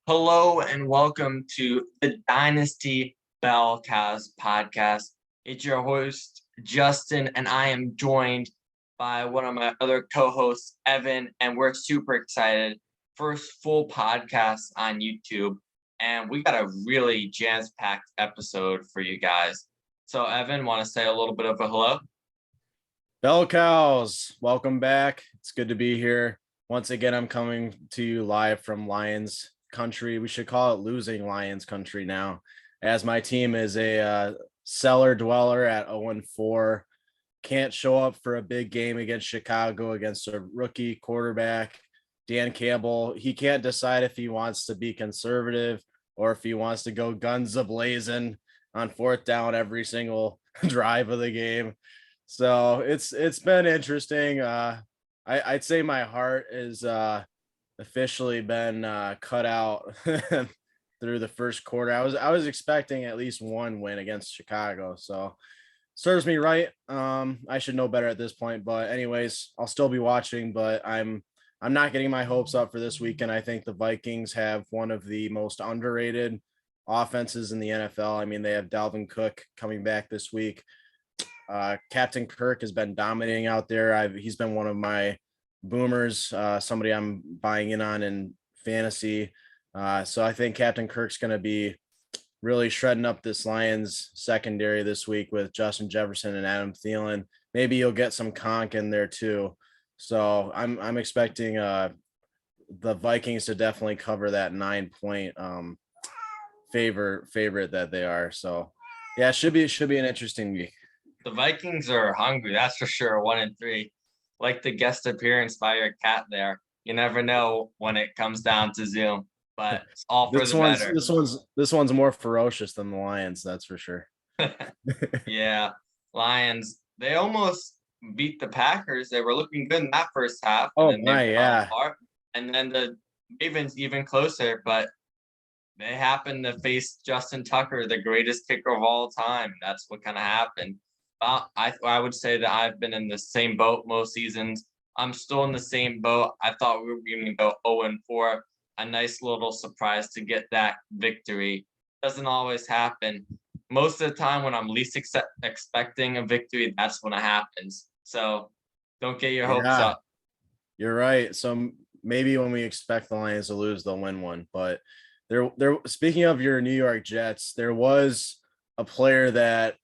Hello and welcome to the Dynasty Bellcast podcast. It's your host, Justin, and I am joined by one of my other co-hosts, Evan, and we're super excited. First full podcast on YouTube, and we got a really jam-packed episode for you guys. So, Evan, want to say a little bit of a hello? Bell Cows, welcome back. It's good to be here. Once again, I'm coming to you live from Lions country. We should call it losing Lions country now, as my team is a cellar dweller at 0-4. Can't show up for a big game against Chicago against a rookie quarterback, Dan Campbell. He can't decide if he wants to be conservative or if he wants to go guns a-blazing on fourth down every single drive of the game. So it's been interesting. I'd say my heart is officially been cut out through the first quarter. I was expecting at least one win against Chicago, so serves me right. I should know better at this point, but anyways, I'll still be watching. But I'm not getting my hopes up for this weekend. I think the Vikings have one of the most underrated offenses in the NFL. I mean, they have Dalvin Cook coming back this week. Captain Kirk has been dominating out there. He's been one of my boomers, somebody I'm buying in fantasy. So I think Captain Kirk's going to be really shredding up this Lions secondary this week with Justin Jefferson and Adam Thielen. Maybe you'll get some Conk in there too. So I'm expecting the Vikings to definitely cover that 9-point favorite that they are. So yeah, it should be an interesting week. The Vikings are hungry, that's for sure. 1-3. Like the guest appearance by your cat there. You never know when it comes down to Zoom, but it's all for the better. This one's more ferocious than the Lions, that's for sure. Yeah, Lions. They almost beat the Packers. They were looking good in that first half. And then the Ravens even closer, but they happened to face Justin Tucker, the greatest kicker of all time. That's what kind of happened. I would say that I've been in the same boat most seasons. I'm still in the same boat. I thought we were going to go 0-4. A nice little surprise to get that victory. Doesn't always happen. Most of the time when I'm least expecting a victory, that's when it happens. So don't get your hopes up. You're right. So maybe when we expect the Lions to lose, they'll win one. But there. Speaking of your New York Jets, there was a player that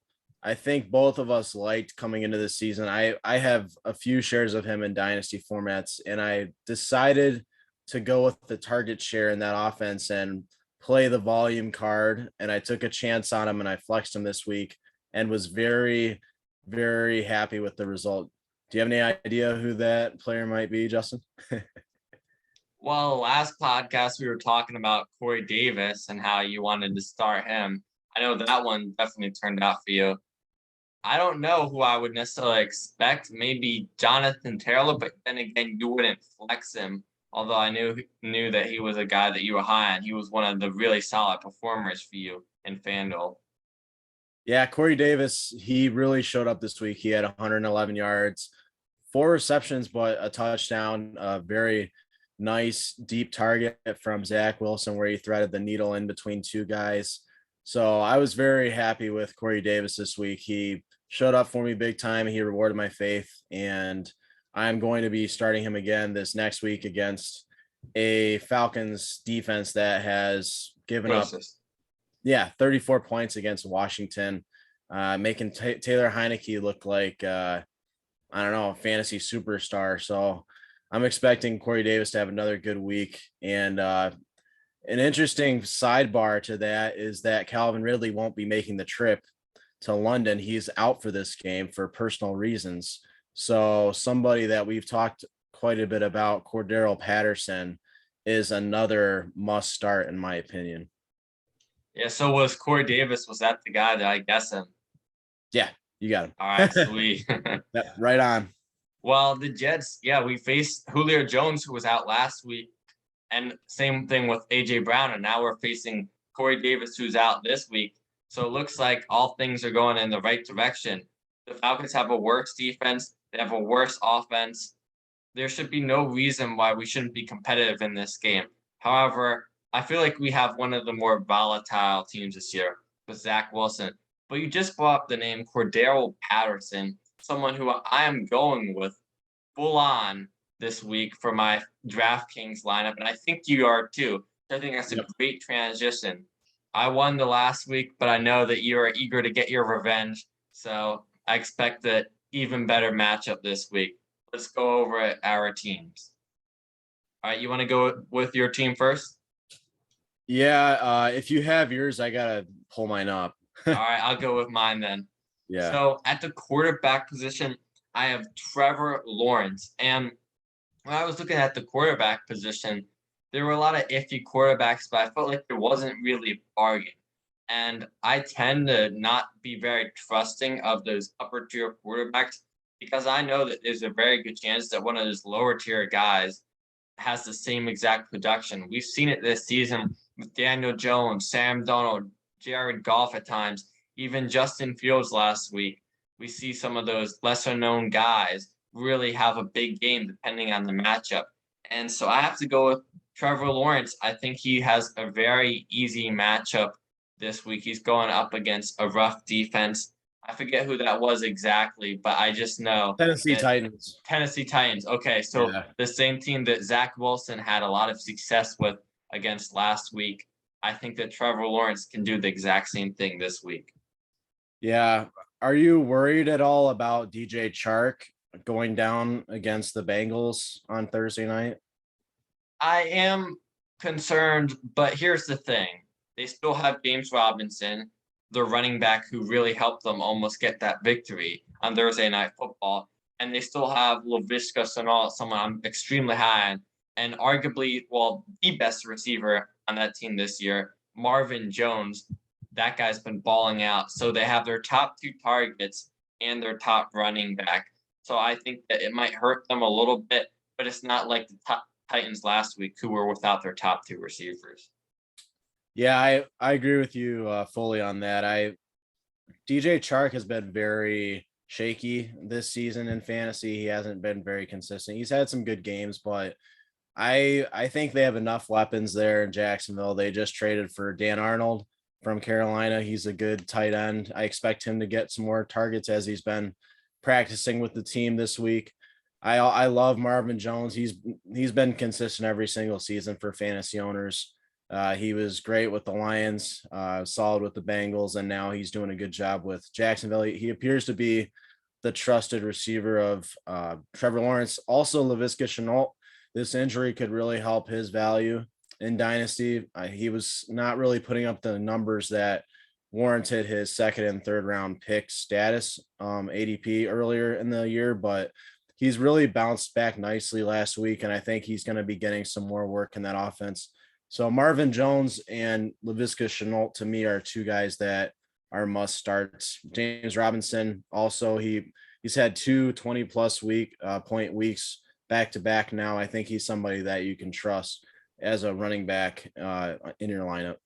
I think both of us liked coming into this season. I have a few shares of him in dynasty formats, and I decided to go with the target share in that offense and play the volume card. And I took a chance on him and I flexed him this week and was very, very happy with the result. Do you have any idea who that player might be, Justin? Well, last podcast we were talking about Corey Davis and how you wanted to start him. I know that one definitely turned out for you. I don't know who I would necessarily expect. Maybe Jonathan Taylor, but then again, you wouldn't flex him. Although I knew that he was a guy that you were high on. He was one of the really solid performers for you in FanDuel. Yeah, Corey Davis, he really showed up this week. He had 111 yards, 4 receptions, but a touchdown. A very nice deep target from Zach Wilson where he threaded the needle in between two guys. So I was very happy with Corey Davis this week. He showed up for me big time. He rewarded my faith, and I'm going to be starting him again this next week against a Falcons defense that has given up 34 points against Washington, making Taylor Heineke look like, I don't know, a fantasy superstar. So I'm expecting Corey Davis to have another good week. And an interesting sidebar to that is that Calvin Ridley won't be making the trip to London. He's out for this game for personal reasons. So somebody that we've talked quite a bit about, Cordero Patterson, is another must start in my opinion. Yeah, so was Corey Davis, was that the guy that I guess him? Yeah, you got him. All right, sweet. Yeah, right on. Well, the Jets, yeah, we faced Julio Jones, who was out last week, and same thing with A.J. Brown, and now we're facing Corey Davis, who's out this week. So it looks like all things are going in the right direction. The Falcons have a worse defense. They have a worse offense. There should be no reason why we shouldn't be competitive in this game. However, I feel like we have one of the more volatile teams this year with Zach Wilson. But you just brought up the name Cordero Patterson, someone who I am going with full on this week for my DraftKings lineup, and I think you are too. So I think that's a great transition. I won the last week, but I know that you are eager to get your revenge. So I expect an even better matchup this week. Let's go over our teams. All right, you want to go with your team first? Yeah, if you have yours, I gotta pull mine up. All right, I'll go with mine then. Yeah. So at the quarterback position, I have Trevor Lawrence. And when I was looking at the quarterback position, there were a lot of iffy quarterbacks, but I felt like there wasn't really a bargain. And I tend to not be very trusting of those upper tier quarterbacks because I know that there's a very good chance that one of those lower tier guys has the same exact production. We've seen it this season with Daniel Jones, Sam Donald, Jared Goff at times, even Justin Fields last week. We see some of those lesser known guys really have a big game depending on the matchup. And so I have to go with Trevor Lawrence. I think he has a very easy matchup this week. He's going up against a rough defense. I forget who that was exactly, but I just know Tennessee Titans. Tennessee Titans. Okay, so the same team that Zach Wilson had a lot of success with against last week. I think that Trevor Lawrence can do the exact same thing this week. Yeah. Are you worried at all about DJ Chark going down against the Bengals on Thursday night? I am concerned, but here's the thing. They still have James Robinson, the running back who really helped them almost get that victory on Thursday Night Football. And they still have Laviska Shenault, someone I'm extremely high on, and arguably, well, the best receiver on that team this year, Marvin Jones. That guy's been balling out. So they have their top two targets and their top running back. So I think that it might hurt them a little bit, but it's not like the top Titans last week who were without their top two receivers. Yeah, I agree with you fully on that. DJ Chark has been very shaky this season in fantasy. He hasn't been very consistent. He's had some good games, but I think they have enough weapons there in Jacksonville. They just traded for Dan Arnold from Carolina. He's a good tight end. I expect him to get some more targets as he's been practicing with the team this week. I love Marvin Jones. He's been consistent every single season for fantasy owners. He was great with the Lions, solid with the Bengals, and now he's doing a good job with Jacksonville. He appears to be the trusted receiver of Trevor Lawrence. Also, Laviska Shenault. This injury could really help his value in Dynasty. He was not really putting up the numbers that warranted his second and third round pick status, ADP earlier in the year, but he's really bounced back nicely last week, and I think he's going to be getting some more work in that offense. So Marvin Jones and Laviska Shenault to me are two guys that are must starts. James Robinson also, he's had 20+ point weeks back to back now. I think he's somebody that you can trust as a running back in your lineup.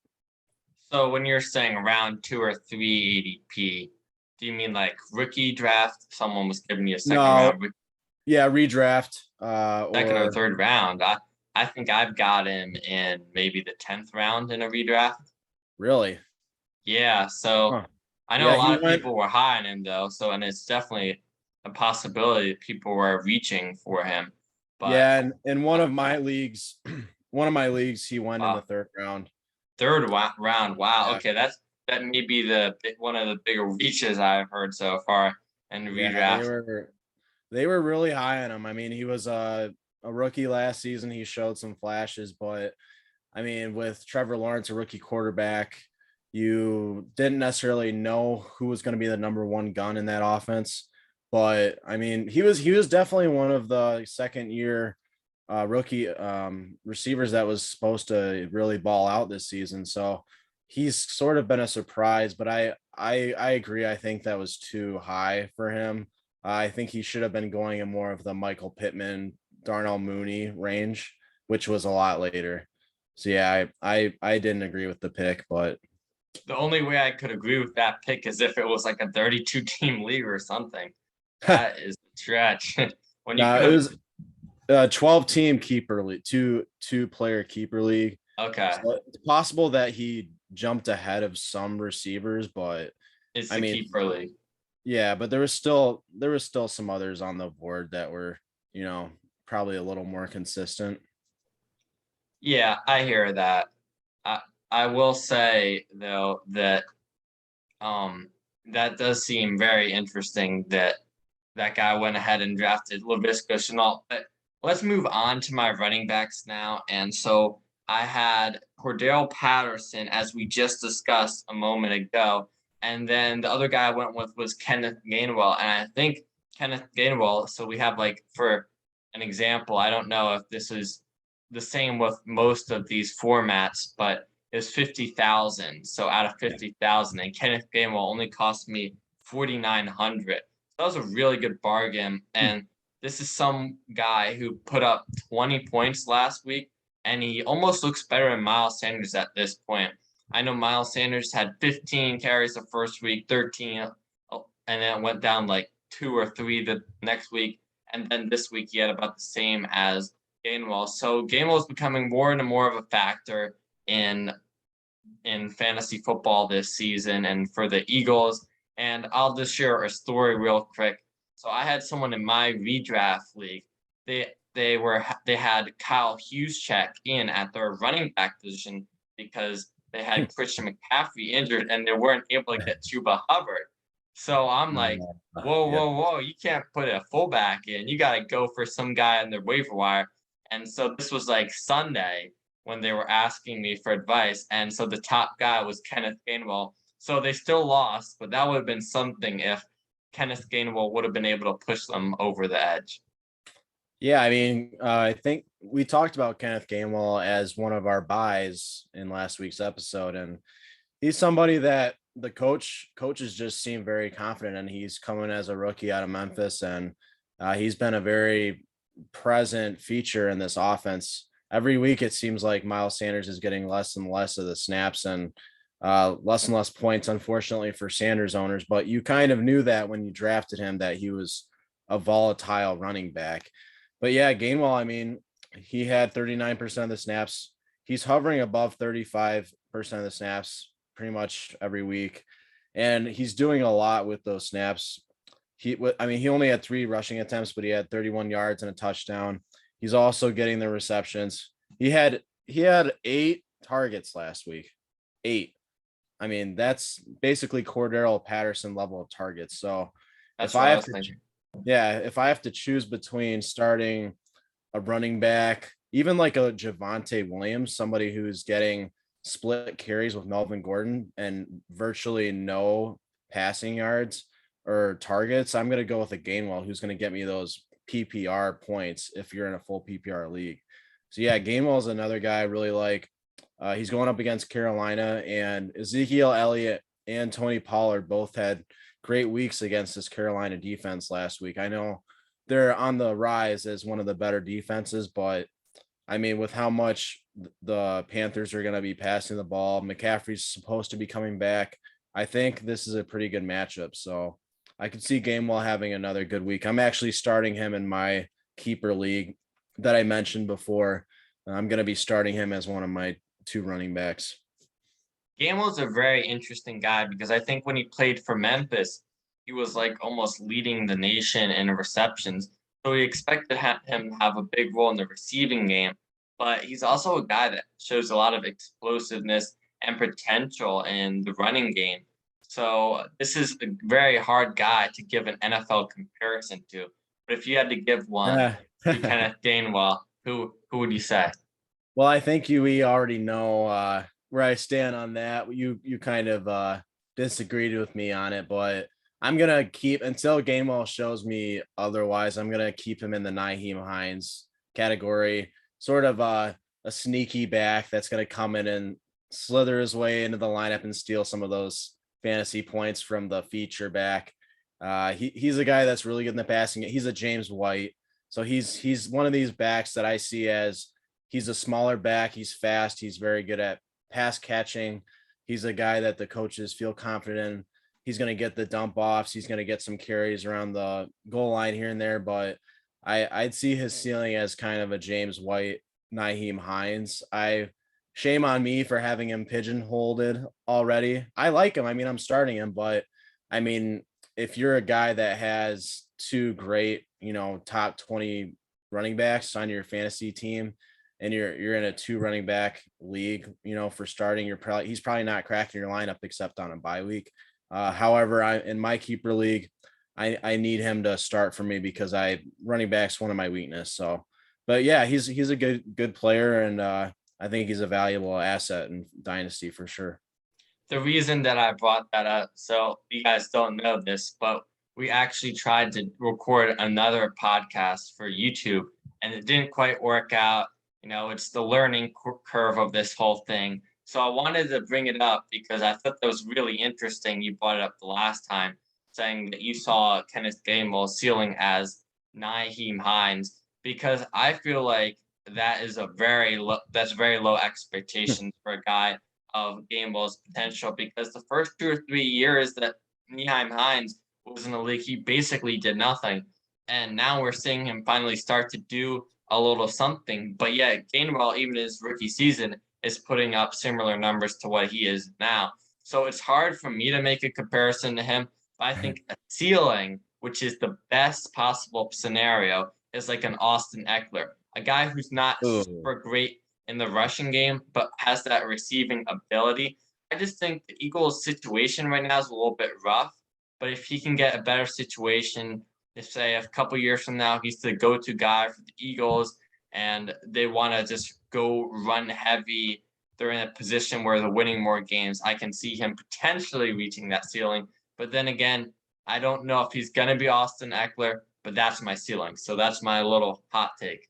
So when you're saying round 2 or 3 ADP, do you mean like rookie draft? Someone was giving you a second round? Yeah, redraft. Second or third round. I think I've got him in maybe the 10th round in a redraft. Really? Yeah. So I know a lot of people were high on him though. So, and it's definitely a possibility that people were reaching for him. But yeah, and in one of my leagues, he went in the third round. Third round. Wow. Yeah. Okay. That may be one of the bigger reaches I've heard so far in the redraft. They were really high on him. I mean, he was a rookie last season. He showed some flashes, but I mean, with Trevor Lawrence, a rookie quarterback, you didn't necessarily know who was going to be the number one gun in that offense. But I mean, he was definitely one of the second year rookie receivers that was supposed to really ball out this season. So he's sort of been a surprise, but I agree. I think that was too high for him. I think he should have been going in more of the Michael Pittman, Darnell Mooney range, which was a lot later. So yeah, I didn't agree with the pick, but the only way I could agree with that pick is if it was like a 32 team league or something. That is a stretch. It was a 12 team keeper league, two player keeper league. Okay. So it's possible that he jumped ahead of some receivers, but It's I the mean, keeper league. yeah, but there was still some others on the board that were, probably a little more consistent. Yeah, I hear that. I I will say though that um that does seem very interesting that that guy went ahead and drafted Laviska Chenault. But let's move on to my running backs now. And so I had Cordell Patterson, as we just discussed a moment ago. And then the other guy I went with was Kenneth Gainwell. And I think Kenneth Gainwell, so we have like, for an example, I don't know if this is the same with most of these formats, but it's 50,000. So out of 50,000, and Kenneth Gainwell only cost me 4,900. That was a really good bargain. And this is some guy who put up 20 points last week, and he almost looks better than Miles Sanders at this point. I know Miles Sanders had 15 carries the first week, 13, and then it went down like 2 or 3 the next week. And then this week he had about the same as Gainwell. So Gainwell is becoming more and more of a factor in fantasy football this season and for the Eagles. And I'll just share a story real quick. So I had someone in my redraft league. They had Kyle Juszczyk in at their running back position because they had Christian McCaffrey injured and they weren't able to get Chuba Hubbard. So I'm like, whoa, Yeah. whoa, whoa! You can't put a fullback in. You got to go for some guy on the waiver wire. And so this was like Sunday when they were asking me for advice. And so the top guy was Kenneth Gainwell. So they still lost, but that would have been something if Kenneth Gainwell would have been able to push them over the edge. Yeah, I mean, I think we talked about Kenneth Gainwell as one of our buys in last week's episode, and he's somebody that the coaches just seem very confident in. He's coming as a rookie out of Memphis, and he's been a very present feature in this offense. Every week, it seems like Miles Sanders is getting less and less of the snaps and less and less points, unfortunately, for Sanders owners. But you kind of knew that when you drafted him that he was a volatile running back. But yeah, Gainwell, I mean, he had 39% of the snaps. He's hovering above 35% of the snaps pretty much every week. And he's doing a lot with those snaps. He only had 3 rushing attempts, but he had 31 yards and a touchdown. He's also getting the receptions. He had 8 targets last week. 8. I mean, that's basically Cordero Patterson level of targets. So That's if what I I have was to, thinking. yeah, if I have to choose between starting a running back, even like a Javonte Williams, somebody who's getting split carries with Melvin Gordon and virtually no passing yards or targets, I'm going to go with a Gainwell who's going to get me those PPR points if you're in a full PPR league. So yeah, Gainwell is another guy I really like. He's going up against Carolina, and Ezekiel Elliott and Tony Pollard both had great weeks against this Carolina defense last week. I know they're on the rise as one of the better defenses, but I mean, with how much the Panthers are going to be passing the ball, McCaffrey's supposed to be coming back. I think this is a pretty good matchup. So I could see Gainwell having another good week. I'm actually starting him in my keeper league that I mentioned before. I'm going to be starting him as one of my 2 running backs. Gainwell's a very interesting guy because I think when he played for Memphis, he was like almost leading the nation in receptions. So we expected him to have a big role in the receiving game, but he's also a guy that shows a lot of explosiveness and potential in the running game. So this is a very hard guy to give an NFL comparison to. But if you had to give one Yeah. to Kenneth Gainwell, who would you say? Well, I think we already know where I stand on that. You kind of disagreed with me on it, but I'm gonna keep until Gainwell shows me otherwise. I'm gonna keep him in the Nyheim Hines category, sort of a sneaky back that's gonna come in and slither his way into the lineup and steal some of those fantasy points from the feature back. He's a guy that's really good in the passing. He's a James White, so he's one of these backs that I see as he's a smaller back. He's fast. He's very good at pass catching. He's a guy that the coaches feel confident in. He's going to get the dump offs. He's going to get some carries around the goal line here and there. But I'd see his ceiling as kind of a James White, Nyheim Hines. I shame on me for having him pigeonholed already. I like him. I mean, I'm starting him, but I mean, if you're a guy that has two great, top 20 running backs on your fantasy team and you're in a 2 running back league, for starting, he's probably not cracking your lineup except on a bye week. However, in my keeper league, I need him to start for me because running back's one of my weakness. So, but yeah, he's a good player, and I think he's a valuable asset in Dynasty for sure. The reason that I brought that up, so you guys don't know this, but we actually tried to record another podcast for YouTube, and it didn't quite work out. It's the learning curve of this whole thing. So I wanted to bring it up because I thought that was really interesting. You brought it up the last time, saying that you saw Kenneth Gainwell's ceiling as Nyheim Hines, because I feel like that is very low expectations for a guy of Gainwell's potential, because the first 2 or 3 years that Nyheim Hines was in the league, he basically did nothing. And now we're seeing him finally start to do a little something. But yet Gainwell, even his rookie season, is putting up similar numbers to what he is now. So it's hard for me to make a comparison to him. But I think a ceiling, which is the best possible scenario, is like an Austin Eckler, a guy who's not super great in the rushing game, but has that receiving ability. I just think the Eagles' situation right now is a little bit rough. But if he can get a better situation, if say a couple years from now he's the go-to guy for the Eagles and they want to just go run heavy, they're in a position where they're winning more games, I can see him potentially reaching that ceiling. But then again, I don't know if he's going to be Austin Eckler, but that's my ceiling. So that's my little hot take.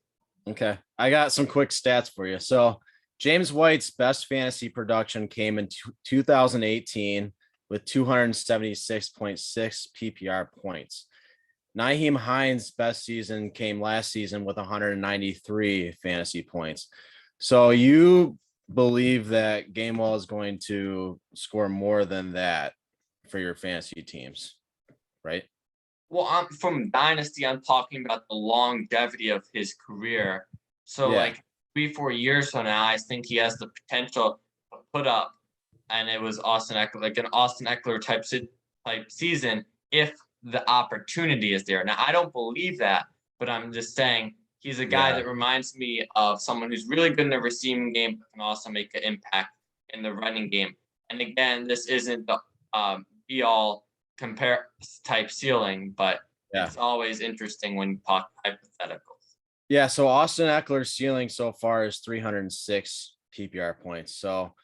Okay. I got some quick stats for you. So James White's best fantasy production came in 2018 with 276.6 PPR points. Nyheim Hines' best season came last season with 193 fantasy points. So you believe that Gainwell is going to score more than that for your fantasy teams, right? Well, from Dynasty, I'm talking about the longevity of his career. So, like 3-4 years from now, I think he has the potential to put up, and it was Austin Eckler, like an Austin Eckler type season, if the opportunity is there. Now, I don't believe that, but I'm just saying he's a guy that reminds me of someone who's really good in the receiving game, but can also make an impact in the running game. And again, this isn't the be-all compare type ceiling, but it's always interesting when you talk hypotheticals. Yeah, so Austin Eckler's ceiling so far is 306 PPR points. So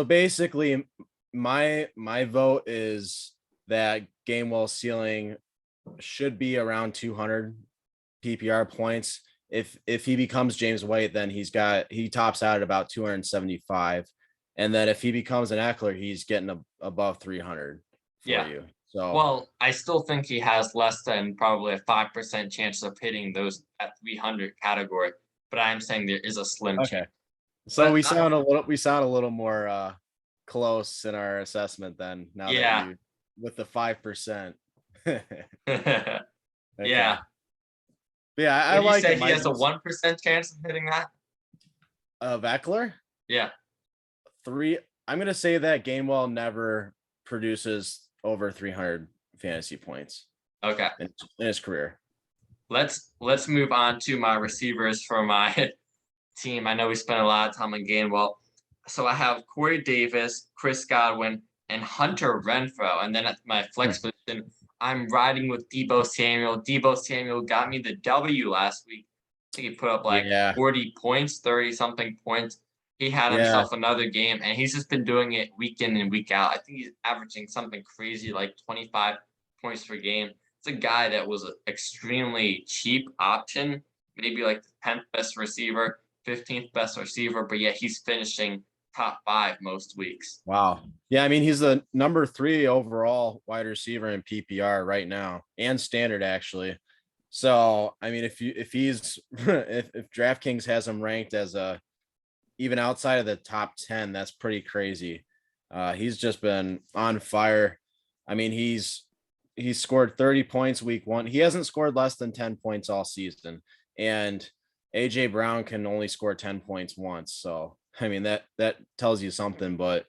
basically my vote is that Gainwell's ceiling should be around 200 PPR points. If he becomes James White, then he tops out at about 275. And then if he becomes an Eckler, he's getting above 300 for you. So, well, I still think he has less than probably a 5% chance of hitting those at 300 category, but I'm saying there is a slim chance. So but we sound a little more close in our assessment then. Now that you with the 5%. Yeah. Yeah, I like it. He has a 1% chance of hitting that. Of Eckler? Yeah. I'm gonna say that Gainwell never produces over 300 fantasy points. Okay. In his career. Let's move on to my receivers for my team. I know we spent a lot of time on Gainwell. So I have Corey Davis, Chris Godwin, and Hunter Renfrow. And then at my flex position, I'm riding with Deebo Samuel. Deebo Samuel got me the W last week. I think he put up 40 points, 30-something points. He had himself another game, and he's just been doing it week in and week out. I think he's averaging something crazy like 25 points per game. It's a guy that was an extremely cheap option, maybe like the 10th best receiver, 15th best receiver, but yet he's finishing top 5 most weeks. Wow. Yeah, I mean, he's the number 3 overall wide receiver in PPR right now, and standard actually. So, I mean, if DraftKings has him ranked as even outside of the top 10, that's pretty crazy. He's just been on fire. I mean, he's scored 30 points week 1. He hasn't scored less than 10 points all season. And AJ Brown can only score 10 points once. So I mean, that tells you something. But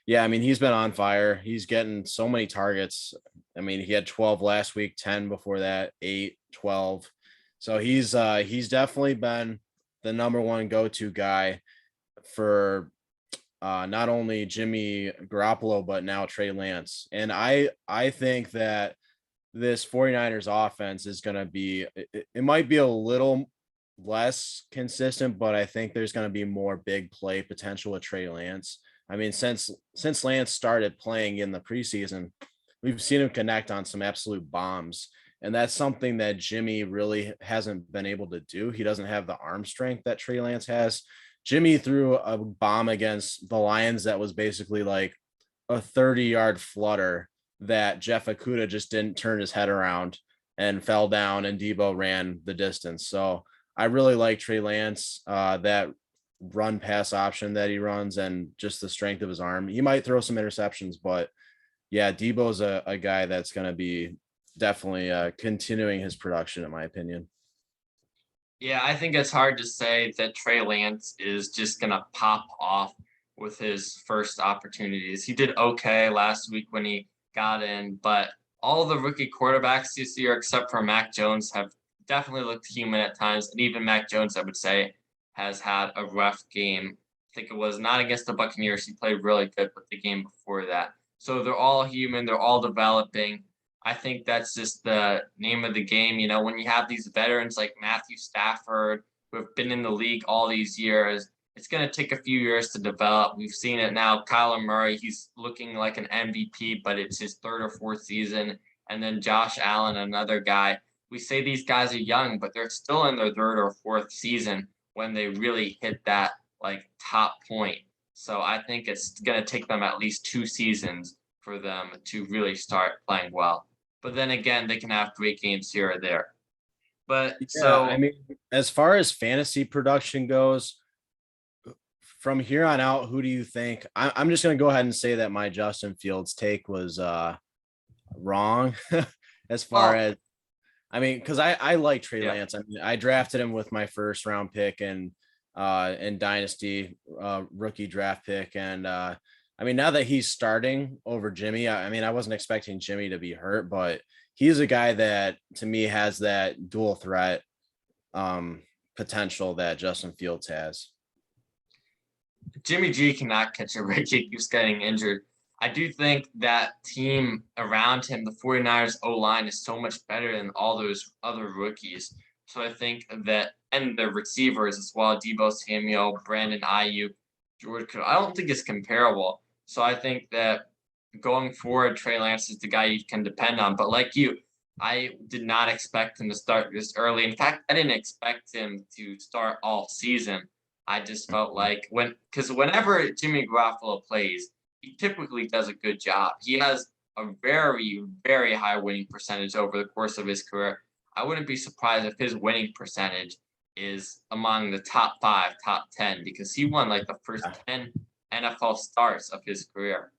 yeah, I mean, he's been on fire. He's getting so many targets. I mean, he had 12 last week, 10 before that, 8, 12. So he's definitely been the number one go-to guy for not only Jimmy Garoppolo, but now Trey Lance. And I think that this 49ers offense is going to be, it might be a little less consistent, but I think there's going to be more big play potential with Trey Lance. I mean, since Lance started playing in the preseason, we've seen him connect on some absolute bombs. And that's something that Jimmy really hasn't been able to do. He doesn't have the arm strength that Trey Lance has. Jimmy threw a bomb against the Lions that was basically like a 30-yard flutter that Jeff Okudah just didn't turn his head around and fell down, and Debo ran the distance. So I really like Trey Lance, that run pass option that he runs and just the strength of his arm. He might throw some interceptions, but yeah, Debo's a guy that's going to be definitely continuing his production, in my opinion. Yeah, I think it's hard to say that Trey Lance is just going to pop off with his first opportunities. He did okay last week when he got in, but all the rookie quarterbacks this year, except for Mac Jones, have definitely looked human at times. And even Mac Jones, I would say, has had a rough game. I think it was not against the Buccaneers. He played really good, but the game before that. So they're all human. They're all developing. I think that's just the name of the game. You know, when you have these veterans like Matthew Stafford, who have been in the league all these years, it's going to take a few years to develop. We've seen it now. Kyler Murray, he's looking like an MVP, but it's his third or fourth season. And then Josh Allen, another guy. We say these guys are young, but they're still in their third or fourth season when they really hit that like top point. So I think it's going to take them at least 2 seasons for them to really start playing well. But then again, they can have great games here or there. But yeah, so I mean, as far as fantasy production goes, from here on out, who do you think? I'm just going to go ahead and say that my Justin Fields take was wrong as far as, I mean, because I like Trey Lance. I mean, I drafted him with my first round pick and in Dynasty rookie draft pick. And I mean, now that he's starting over Jimmy, I mean, I wasn't expecting Jimmy to be hurt, but he's a guy that to me has that dual threat potential that Justin Fields has. Jimmy G cannot catch a break. He keeps getting injured. I do think that team around him, the 49ers O-line, is so much better than all those other rookies. So I think that, and the receivers as well, Deebo Samuel, Brandon Ayuk, George Kittle, I don't think it's comparable. So I think that going forward, Trey Lance is the guy you can depend on. But like you, I did not expect him to start this early. In fact, I didn't expect him to start all season. I just felt like because whenever Jimmy Garoppolo plays, he typically does a good job. He has a very, very high winning percentage over the course of his career. I wouldn't be surprised if his winning percentage is among the top 5, top 10, because he won like the first 10 NFL starts of his career.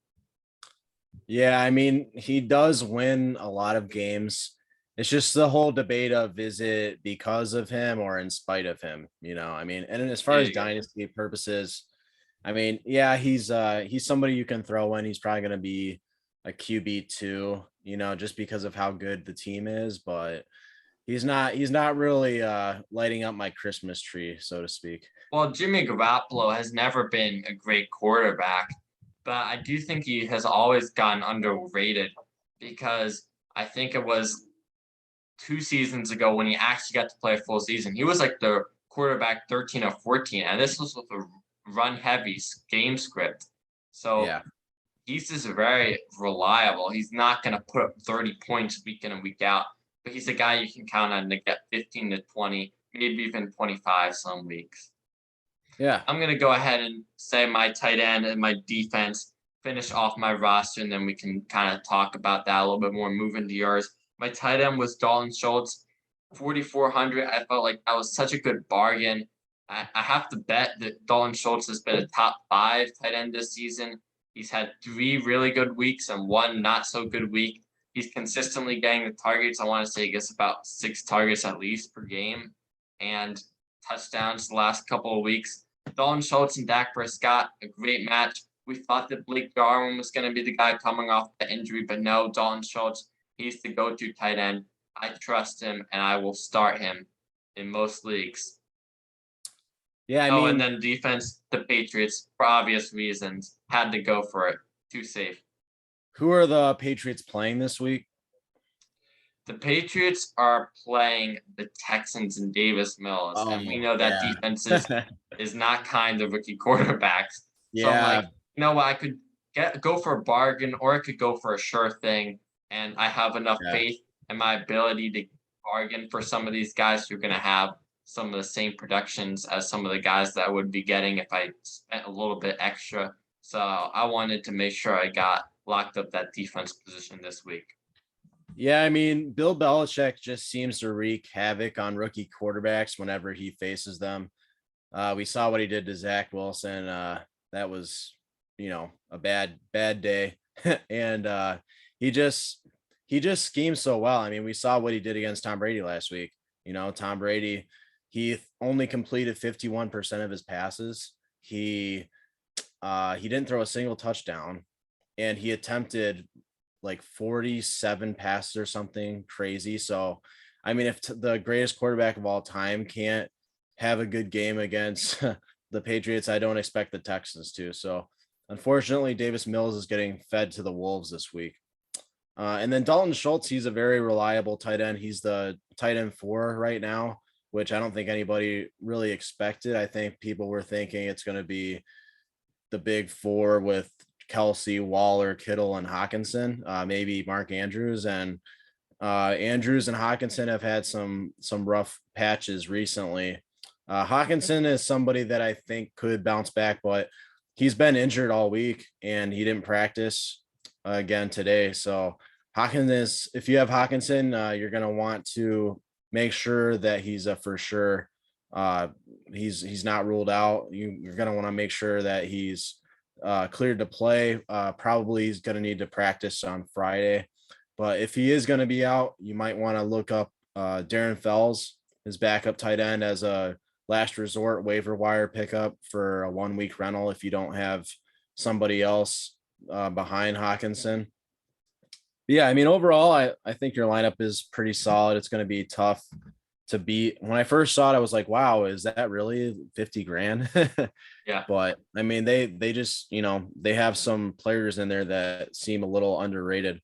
Yeah, I mean, he does win a lot of games. It's just the whole debate of is it because of him or in spite of him, you know? I mean, and as far as dynasty purposes, I mean, yeah, he's somebody you can throw in. He's probably going to be a QB2, you know, just because of how good the team is, but he's not really lighting up my Christmas tree, so to speak. Well, Jimmy Garoppolo has never been a great quarterback, but I do think he has always gotten underrated because I think it was 2 seasons ago when he actually got to play a full season. He was like the quarterback 13 or 14, and this was with a run heavy game script. So yeah, he's just very reliable. He's not going to put up 30 points week in and week out, but he's a guy you can count on to get 15 to 20, maybe even 25 some weeks. Yeah. I'm going to go ahead and say my tight end and my defense, finish off my roster, and then we can kind of talk about that a little bit more, move into yours. My tight end was Dalton Schultz, 4,400. I felt like that was such a good bargain. I have to bet that Dalton Schultz has been a top 5 tight end this season. He's had 3 really good weeks and 1 not so good week. He's consistently getting the targets. I want to say he gets about 6 targets at least per game and touchdowns the last couple of weeks. Dalton Schultz and Dak Prescott, a great match. We thought that Blake Jarwin was going to be the guy coming off the injury, but no, Dalton Schultz, he's the go-to tight end. I trust him, and I will start him in most leagues. Yeah, and then defense, the Patriots, for obvious reasons, had to go for it. Too safe. Who are the Patriots playing this week? The Patriots are playing the Texans and Davis Mills, and we know that defense is not kind to rookie quarterbacks. So I'm like, I could go for a bargain, or I could go for a sure thing, and I have enough faith in my ability to bargain for some of these guys who are going to have some of the same productions as some of the guys that I would be getting if I spent a little bit extra. So I wanted to make sure I got locked up that defense position this week. Yeah, Bill Belichick just seems to wreak havoc on rookie quarterbacks whenever he faces them. We saw what he did to Zach Wilson. That was, a bad day. And he just schemes so well. We saw what he did against Tom Brady last week. Tom Brady, he only completed 51% of his passes. He didn't throw a single touchdown, and he attempted like 47 passes or something crazy. So, if the greatest quarterback of all time can't have a good game against the Patriots, I don't expect the Texans to. So, unfortunately, Davis Mills is getting fed to the Wolves this week. And then Dalton Schultz, he's a very reliable tight end. He's the tight end 4 right now, which I don't think anybody really expected. I think people were thinking it's going to be the big 4 with Kelsey, Waller, Kittle, and Hawkinson, maybe Mark Andrews. And Andrews and Hawkinson have had some rough patches recently. Hawkinson is somebody that I think could bounce back, but he's been injured all week and he didn't practice again today. So if you have Hawkinson, you're going to want to make sure that he's a for sure. He's not ruled out. You're going to want to make sure that he's cleared to play. Probably he's going to need to practice on Friday, but if he is going to be out, you might want to look up Darren Fells, his backup tight end, as a last resort waiver wire pickup for a 1-week rental if you don't have somebody else behind Hawkinson. But yeah, overall, I think your lineup is pretty solid. It's going to be tough to beat. When I first saw it, I was like, wow, is that really 50 grand? Yeah. But they just, they have some players in there that seem a little underrated.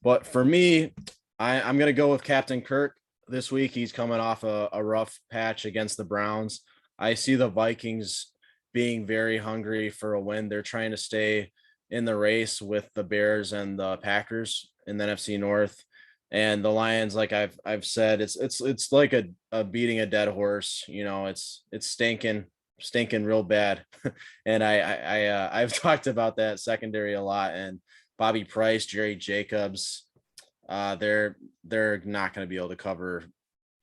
But for me, I'm going to go with Captain Kirk this week. He's coming off a rough patch against the Browns. I see the Vikings being very hungry for a win. They're trying to stay in the race with the Bears and the Packers in the NFC North. And the Lions, like I've said, it's like a beating a dead horse. It's stinking real bad. And I've talked about that secondary a lot. And Bobby Price, Jerry Jacobs, they're not going to be able to cover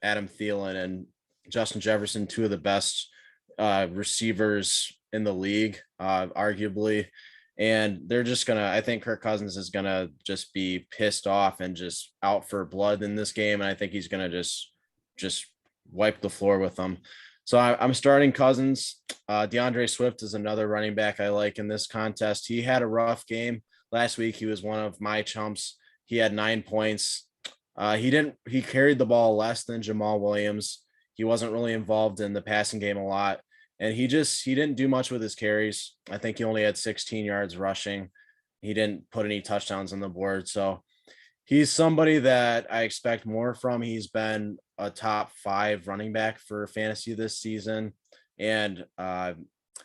Adam Thielen and Justin Jefferson, 2 of the best receivers in the league, arguably. And they're just I think Kirk Cousins is going to just be pissed off and just out for blood in this game. And I think he's going to just wipe the floor with them. So I'm starting Cousins. DeAndre Swift is another running back I like in this contest. He had a rough game last week. He was one of my chumps. He had 9 points. He carried the ball less than Jamal Williams. He wasn't really involved in the passing game a lot. And he didn't do much with his carries. I think he only had 16 yards rushing. He didn't put any touchdowns on the board. So he's somebody that I expect more from. He's been a top 5 running back for fantasy this season. And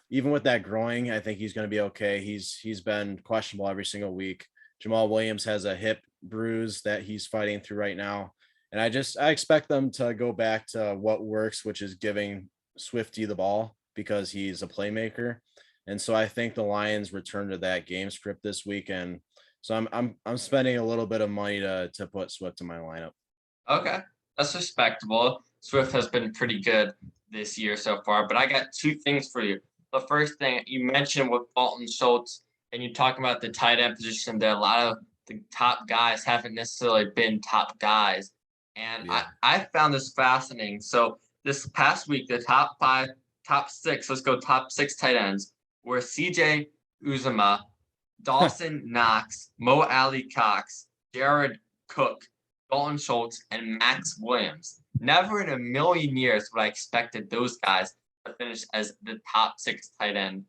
even with that growing, I think he's going to be okay. He's been questionable every single week. Jamal Williams has a hip bruise that he's fighting through right now. And I expect them to go back to what works, which is giving Swifty the ball, because he's a playmaker. And so I think the Lions return to that game script this weekend. So I'm spending a little bit of money to put Swift in my lineup. Okay, that's respectable. Swift has been pretty good this year so far, but I got 2 things for you. The first thing you mentioned with Dalton Schultz, and you talk about the tight end position, that a lot of the top guys haven't necessarily been top guys. And I found this fascinating. So this past week, the top 5 top 6. Let's go top 6 tight ends. Were CJ Uzomah, Dawson Knox, Mo Alley Cox, Jared Cook, Dalton Schultz, and Max Williams. Never in a million years would I expected those guys to finish as the top 6 tight end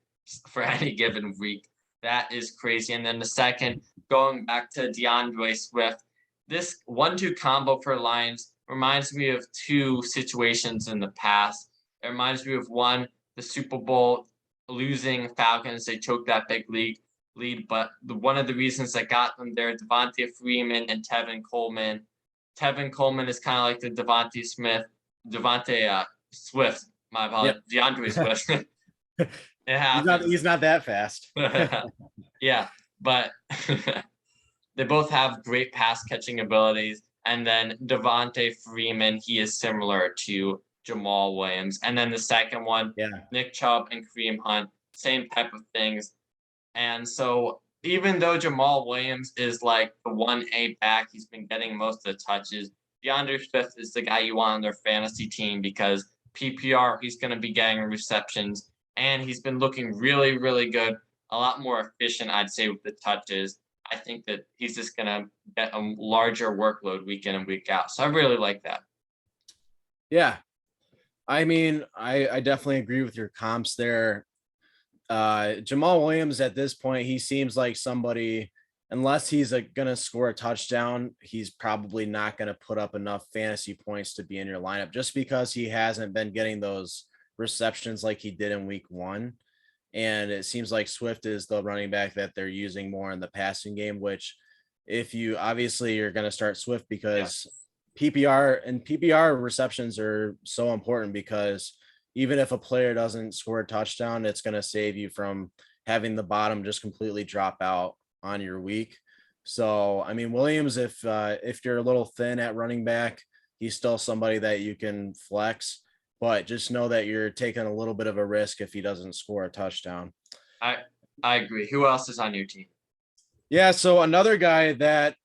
for any given week. That is crazy. And then the second, going back to DeAndre Swift, this 1-2 combo for Lions reminds me of 2 situations in the past. It reminds me of one, the Super Bowl losing Falcons. They choked that big lead, but one of the reasons that got them there, Devontae Freeman and Tevin Coleman. Tevin Coleman is kind of like the Devontae Swift. My apologies, yep. DeAndre Swift. It happens. He's not that fast. Yeah, but they both have great pass catching abilities. And then Devontae Freeman, he is similar to Jamal Williams. And then the second one, Nick Chubb and Kareem Hunt, same type of things. And so even though Jamal Williams is like the 1A back, he's been getting most of the touches. DeAndre Swift is the guy you want on their fantasy team because PPR, he's going to be getting receptions. And he's been looking really, really good. A lot more efficient, I'd say, with the touches. I think that he's just going to get a larger workload week in and week out. So I really like that. Yeah. I mean, I definitely agree with your comps there. Jamal Williams at this point, he seems like somebody, unless he's going to score a touchdown, he's probably not going to put up enough fantasy points to be in your lineup just because he hasn't been getting those receptions like he did in week 1. And it seems like Swift is the running back that they're using more in the passing game, which if you obviously you're going to start Swift because PPR receptions are so important because even if a player doesn't score a touchdown, it's going to save you from having the bottom just completely drop out on your week. So, I mean, Williams, if you're a little thin at running back, he's still somebody that you can flex, but just know that you're taking a little bit of a risk if he doesn't score a touchdown. I agree. Who else is on your team? Yeah, so another guy that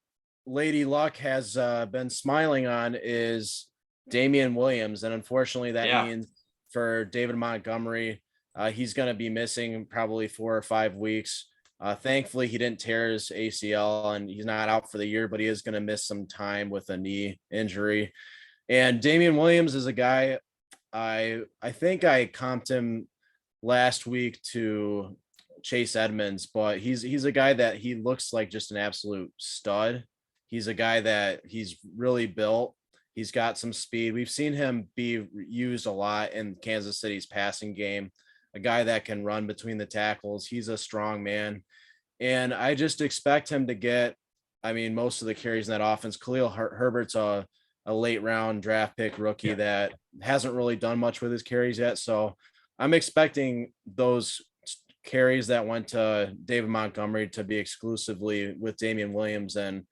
Lady Luck has been smiling on is Damian Williams. And unfortunately, that means for David Montgomery, he's going to be missing probably 4 or 5 weeks. Thankfully, he didn't tear his ACL and he's not out for the year, but he is going to miss some time with a knee injury. And Damian Williams is a guy, I think I comped him last week to Chase Edmonds, but he's a guy that he looks like just an absolute stud. He's a guy that he's really built. He's got some speed. We've seen him be used a lot in Kansas City's passing game, a guy that can run between the tackles. He's a strong man. And I just expect him to get, I mean, most of the carries in that offense. Khalil Herbert's a late round draft pick rookie that hasn't really done much with his carries yet. So I'm expecting those carries that went to David Montgomery to be exclusively with Damian Williams. And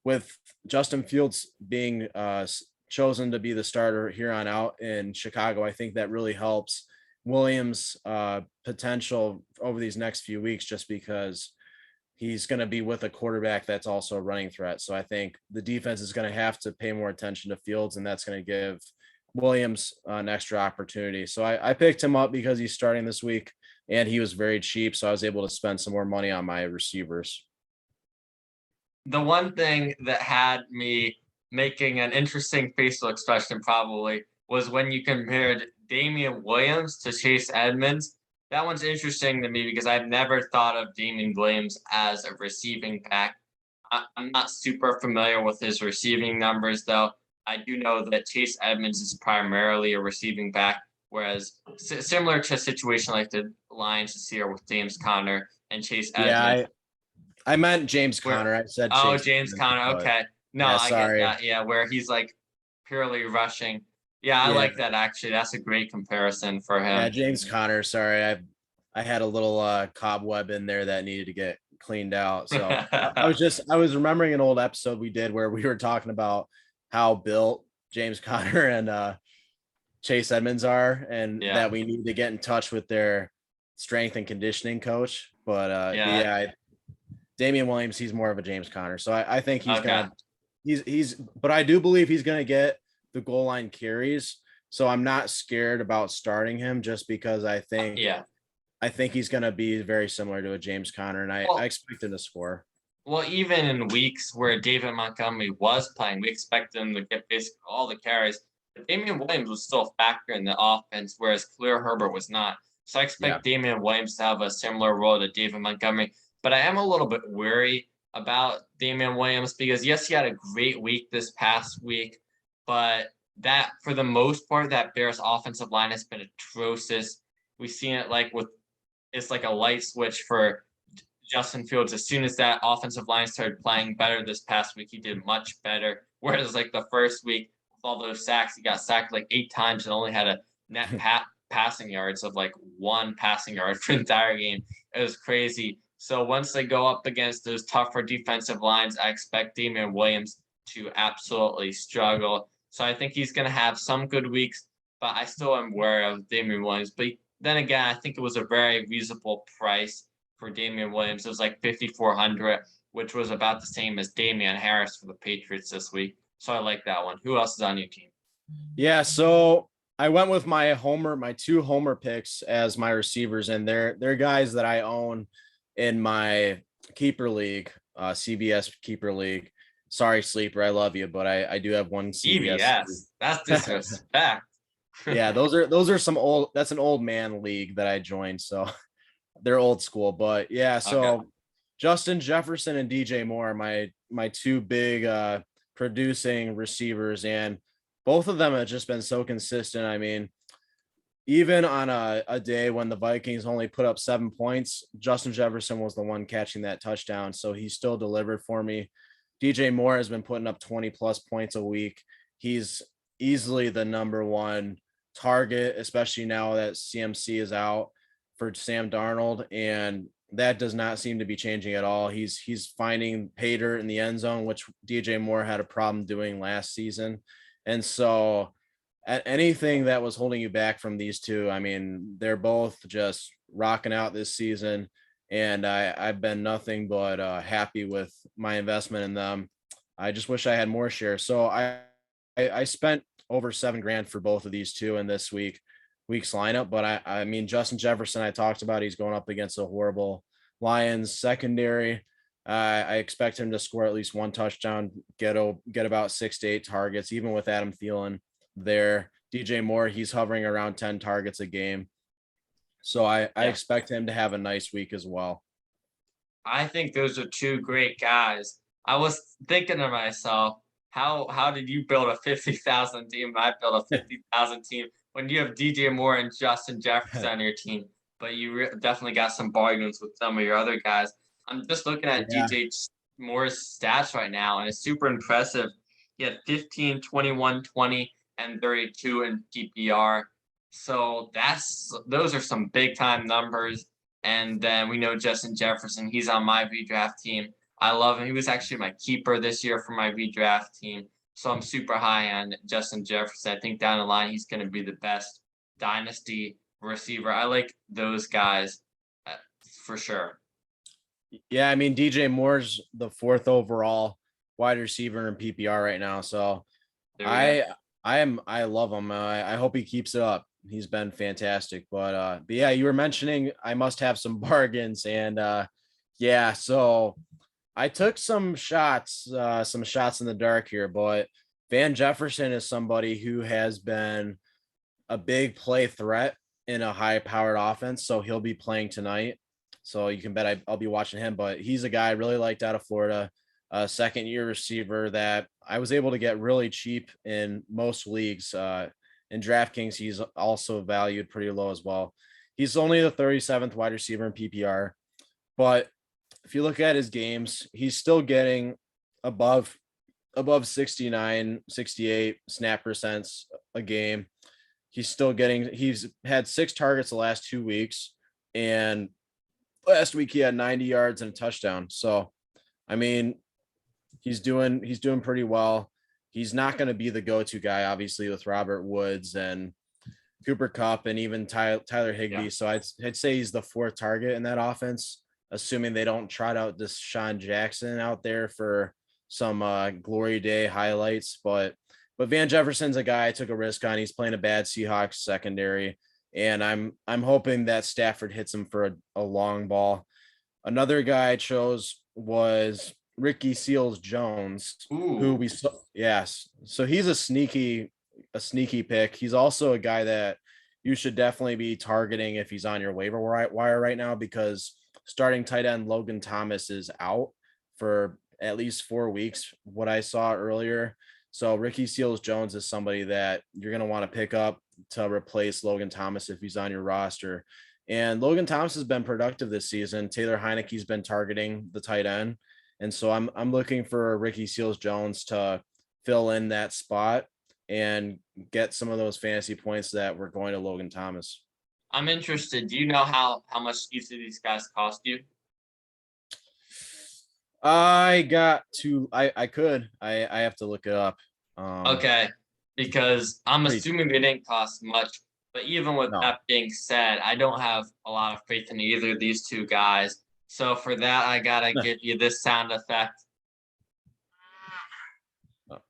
with Justin Fields being chosen to be the starter here on out in Chicago, I think that really helps Williams' potential over these next few weeks, just because he's going to be with a quarterback that's also a running threat. So I think the defense is going to have to pay more attention to Fields, and that's going to give Williams an extra opportunity. So I picked him up because he's starting this week and he was very cheap. So I was able to spend some more money on my receivers. The one thing that had me making an interesting facial expression probably was when you compared Damian Williams to Chase Edmonds. That one's interesting to me because I've never thought of Damian Williams as a receiving back. I'm not super familiar with his receiving numbers, though. I do know that Chase Edmonds is primarily a receiving back, whereas similar to a situation like the Lions this year with James Conner and Chase Edmonds. Yeah, I meant James Conner. I said James Conner. Okay. No, yeah, I get that. Yeah, where he's like purely rushing. Yeah, I like that actually. That's a great comparison for him. Yeah, James Conner. Sorry, I had a little cobweb in there that needed to get cleaned out. So I was remembering an old episode we did where we were talking about how built James Conner and Chase Edmonds are, and that we need to get in touch with their strength and conditioning coach. But Damian Williams, he's more of a James Conner. So I think he's but I do believe he's gonna get the goal line carries So I'm not scared about starting him just because I think he's going to be very similar to a James Conner, and I expect him to score. Well, even in weeks where David Montgomery was playing, we expected him to get basically all the carries. But Damian Williams was still a factor in the offense, whereas Khalil Herbert was not. So I expect Damian Williams to have a similar role to David Montgomery. But I am a little bit worried about Damian Williams because, yes, he had a great week this past week, but that, for the most part, that Bears offensive line has been atrocious. We've seen it it's like a light switch for Justin Fields. As soon as that offensive line started playing better this past week, he did much better. Whereas like the first week with all those sacks, he got sacked like 8 times and only had a net passing yards of like 1 passing yard for the entire game. It was crazy. So once they go up against those tougher defensive lines, I expect Damian Williams to absolutely struggle. So I think he's going to have some good weeks, but I still am wary of Damian Williams. But then again, I think it was a very reasonable price for Damian Williams. It was like 5,400, which was about the same as Damian Harris for the Patriots this week. So I like that one. Who else is on your team? Yeah, so I went with my 2 homer picks as my receivers, and they're guys that I own in my keeper league, CBS keeper league. Sorry, Sleeper, I love you, but I do have one CBS. That's disrespect. Yeah, those are some that's an old man league that I joined, so they're old school. But yeah, so Justin Jefferson and DJ Moore are my 2 big producing receivers, and both of them have just been so consistent. I mean, even on a day when the Vikings only put up 7 points, Justin Jefferson was the one catching that touchdown, so he still delivered for me. DJ Moore has been putting up 20 plus points a week. He's easily the number 1 target, especially now that CMC is out for Sam Darnold, and that does not seem to be changing at all. He's finding pay dirt in the end zone, which DJ Moore had a problem doing last season. And so anything that was holding you back from these 2, I mean, they're both just rocking out this season, and I've been nothing but happy with my investment in them. I just wish I had more shares. So I spent over $7,000 for both of these 2 in this week's lineup. But I mean, Justin Jefferson, I talked about, he's going up against a horrible Lions secondary. I expect him to score at least 1 touchdown, get about 6 to 8 targets, even with Adam Thielen there. DJ Moore, he's hovering around 10 targets a game. So I expect him to have a nice week as well. I think those are 2 great guys. I was thinking to myself, how did you build a 50,000 team? I built a 50,000 team when you have DJ Moore and Justin Jefferson on your team, but you definitely got some bargains with some of your other guys. I'm just looking at DJ Moore's stats right now, and it's super impressive. He had 15, 21, 20, and 32 in PPR. So those are some big time numbers. And then we know Justin Jefferson, he's on my redraft team. I love him. He was actually my keeper this year for my redraft team. So I'm super high on Justin Jefferson. I think down the line, he's going to be the best Dynasty receiver. I like those guys for sure. Yeah, I mean, DJ Moore's the 4th overall wide receiver in PPR right now. So I love him. I hope he keeps it up. He's been fantastic. But yeah, you were mentioning I must have some bargains, and yeah, so I took some shots in the dark here, but Van Jefferson is somebody who has been a big play threat in a high-powered offense, so he'll be playing tonight. So you can bet I'll be watching him. But he's a guy I really liked out of Florida, a 2nd-year receiver that I was able to get really cheap in most leagues. In DraftKings, he's also valued pretty low as well. He's only the 37th wide receiver in PPR, but if you look at his games, he's still getting above 69, 68 snap percents a game. He's had 6 targets the last 2 weeks, and last week he had 90 yards and a touchdown. So, I mean, he's doing pretty well. He's not going to be the go-to guy, obviously, with Robert Woods and Cooper Kupp and even Tyler Higbee. Yeah. So I'd say he's the 4th target in that offense, assuming they don't trot out Deshaun Jackson out there for some glory day highlights. But But Van Jefferson's a guy I took a risk on. He's playing a bad Seahawks secondary, and I'm hoping that Stafford hits him for a long ball. Another guy I chose was Ricky Seals Jones, who Ooh. we saw. Yes, so he's a sneaky pick. He's also a guy that you should definitely be targeting if he's on your waiver wire right now, because starting tight end Logan Thomas is out for at least 4 weeks, what I saw earlier. So Ricky Seals Jones is somebody that you're going to want to pick up to replace Logan Thomas if he's on your roster. And Logan Thomas has been productive this season. Taylor Heineke's been targeting the tight end. And so I'm looking for Ricky Seals Jones to fill in that spot and get some of those fantasy points that were going to Logan Thomas. I'm interested. Do you know how much each of these guys cost you? I have to look it up. Okay, because I'm assuming they didn't cost much. But even with that being said, I don't have a lot of faith in either of these two guys. So for that, I gotta give you this sound effect.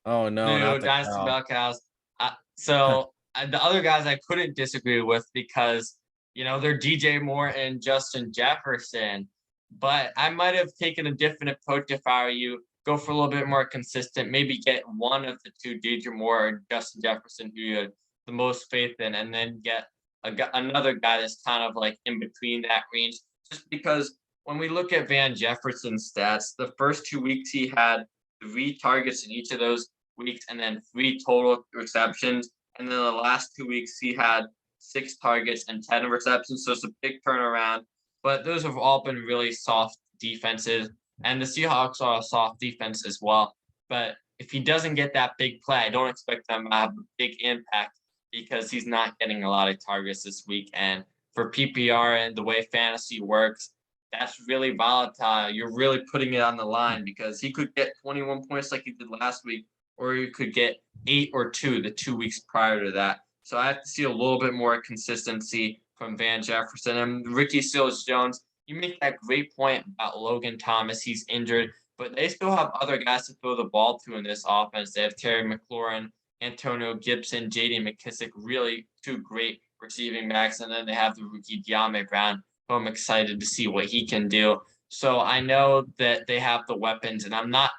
Oh no, not the Dynasty cow. bell cows. The other guys I couldn't disagree with because they're DJ Moore and Justin Jefferson. But I might have taken a different approach if I were you. Go for a little bit more consistent. Maybe get one of the two, DJ Moore or Justin Jefferson, who you had the most faith in, and then get another guy that's kind of like in between that range. Just because when we look at Van Jefferson's stats, the first 2 weeks he had 3 targets in each of those weeks, and then 3 total receptions. And then the last 2 weeks he had 6 targets and 10 receptions. So it's a big turnaround. But those have all been really soft defenses, and the Seahawks are a soft defense as well. But if he doesn't get that big play, I don't expect them to have a big impact because he's not getting a lot of targets this week. And for PPR and the way fantasy works, that's really volatile. You're really putting it on the line because he could get 21 points like he did last week, or you could get 8 or 2 the 2 weeks prior to that. So I have to see a little bit more consistency from Van Jefferson. And Ricky Seals Jones, you make that great point about Logan Thomas. He's injured, but they still have other guys to throw the ball to in this offense. They have Terry McLaurin, Antonio Gibson, J.D. McKissick, really 2 great receiving backs. And then they have the rookie De'Ami Brown, who I'm excited to see what he can do. So I know that they have the weapons, and I'm not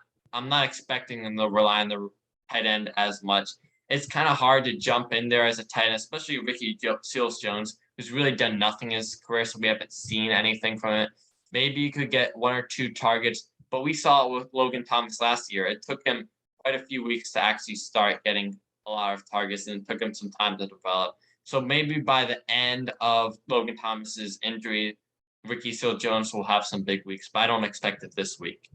expecting them to rely on the tight end as much. It's kind of hard to jump in there as a tight end, especially Ricky Seals Jones, who's really done nothing in his career, so we haven't seen anything from it. Maybe you could get 1 or 2 targets, but we saw it with Logan Thomas last year. It took him quite a few weeks to actually start getting a lot of targets, and it took him some time to develop. So maybe by the end of Logan Thomas's injury, Ricky Seals Jones will have some big weeks, but I don't expect it this week.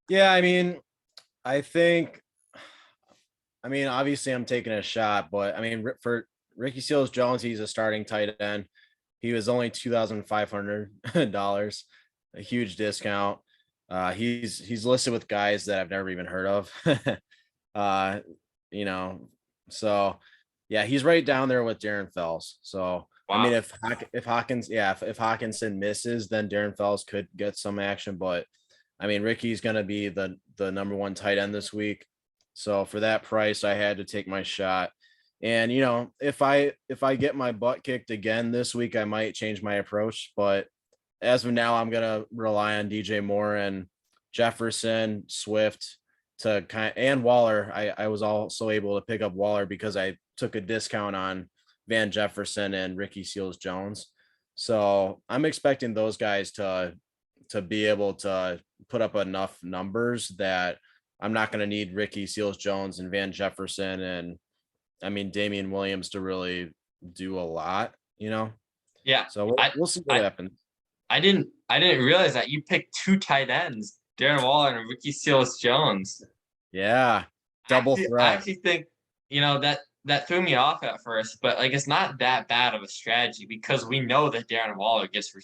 Yeah, obviously I'm taking a shot, but for Ricky Seals Jones, he's a starting tight end. He was only $2,500, a huge discount. He's listed with guys that I've never even heard of. So yeah, he's right down there with Darren Fells. So wow. If Hawkinson misses, then Darren Fells could get some action, but Ricky's gonna be the number 1 tight end this week. So for that price, I had to take my shot. And if I get my butt kicked again this week, I might change my approach. But as of now, I'm gonna rely on DJ Moore and Jefferson, Swift and Waller. I was also able to pick up Waller because I took a discount on Van Jefferson and Ricky Seals Jones. So I'm expecting those guys to be able to put up enough numbers that I'm not going to need Ricky Seals Jones and Van Jefferson and Damian Williams to really do a lot, Yeah. So we'll see what happens. I didn't realize that you picked 2 tight ends, Darren Waller and Ricky Seals Jones. Yeah. Double threat. I actually think, that threw me off at first, but it's not that bad of a strategy because we know that Darren Waller gets